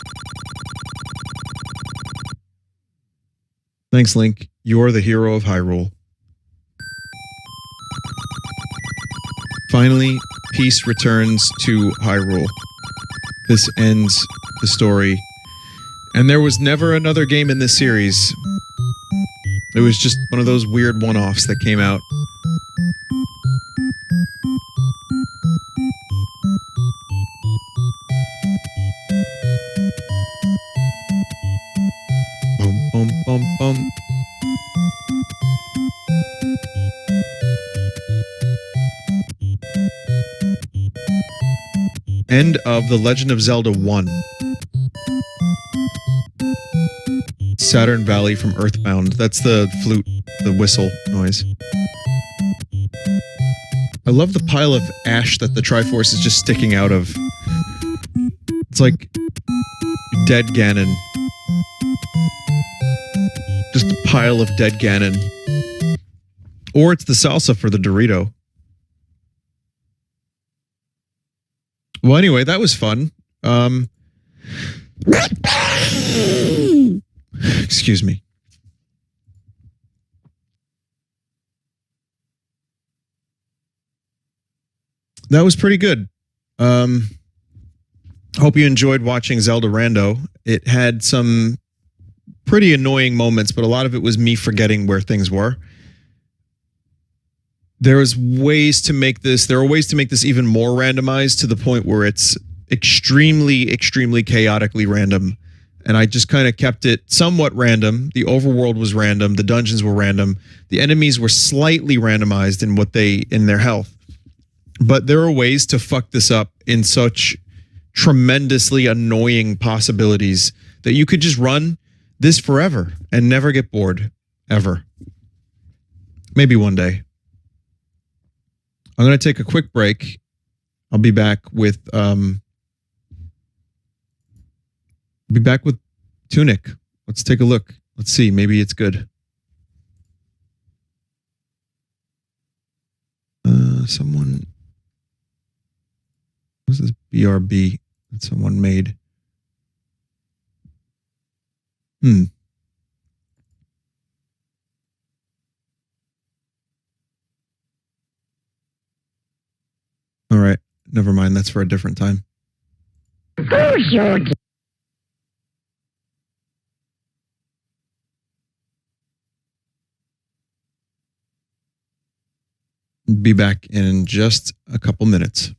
Thanks, Link. You're the hero of Hyrule. Finally, peace returns to Hyrule. This ends the story. And there was never another game in this series. It was just one of those weird one-offs that came out. Boom, boom, boom, boom. End of The Legend of Zelda 1. Saturn Valley from Earthbound. That's the flute, the whistle noise. I love the pile of ash that the Triforce is just sticking out of. It's like dead Ganon. Just a pile of dead Ganon. Or it's the salsa for the Dorito. Well, anyway, that was fun. Excuse me. That was pretty good. Hope you enjoyed watching Zelda Rando. It had some pretty annoying moments, but a lot of it was me forgetting where things were. There are ways to make this even more randomized to the point where it's extremely, extremely chaotically random. And I just kind of kept it somewhat random. The overworld was random. The dungeons were random. The enemies were slightly randomized in their health. But there are ways to fuck this up in such tremendously annoying possibilities that you could just run this forever and never get bored. Ever. Maybe one day. I'm going to take a quick break. I'll be back with Tunic. Let's take a look. Let's see. Maybe it's good. Someone. What's this BRB that someone made? All right. Never mind. That's for a different time. Be back in just a couple minutes.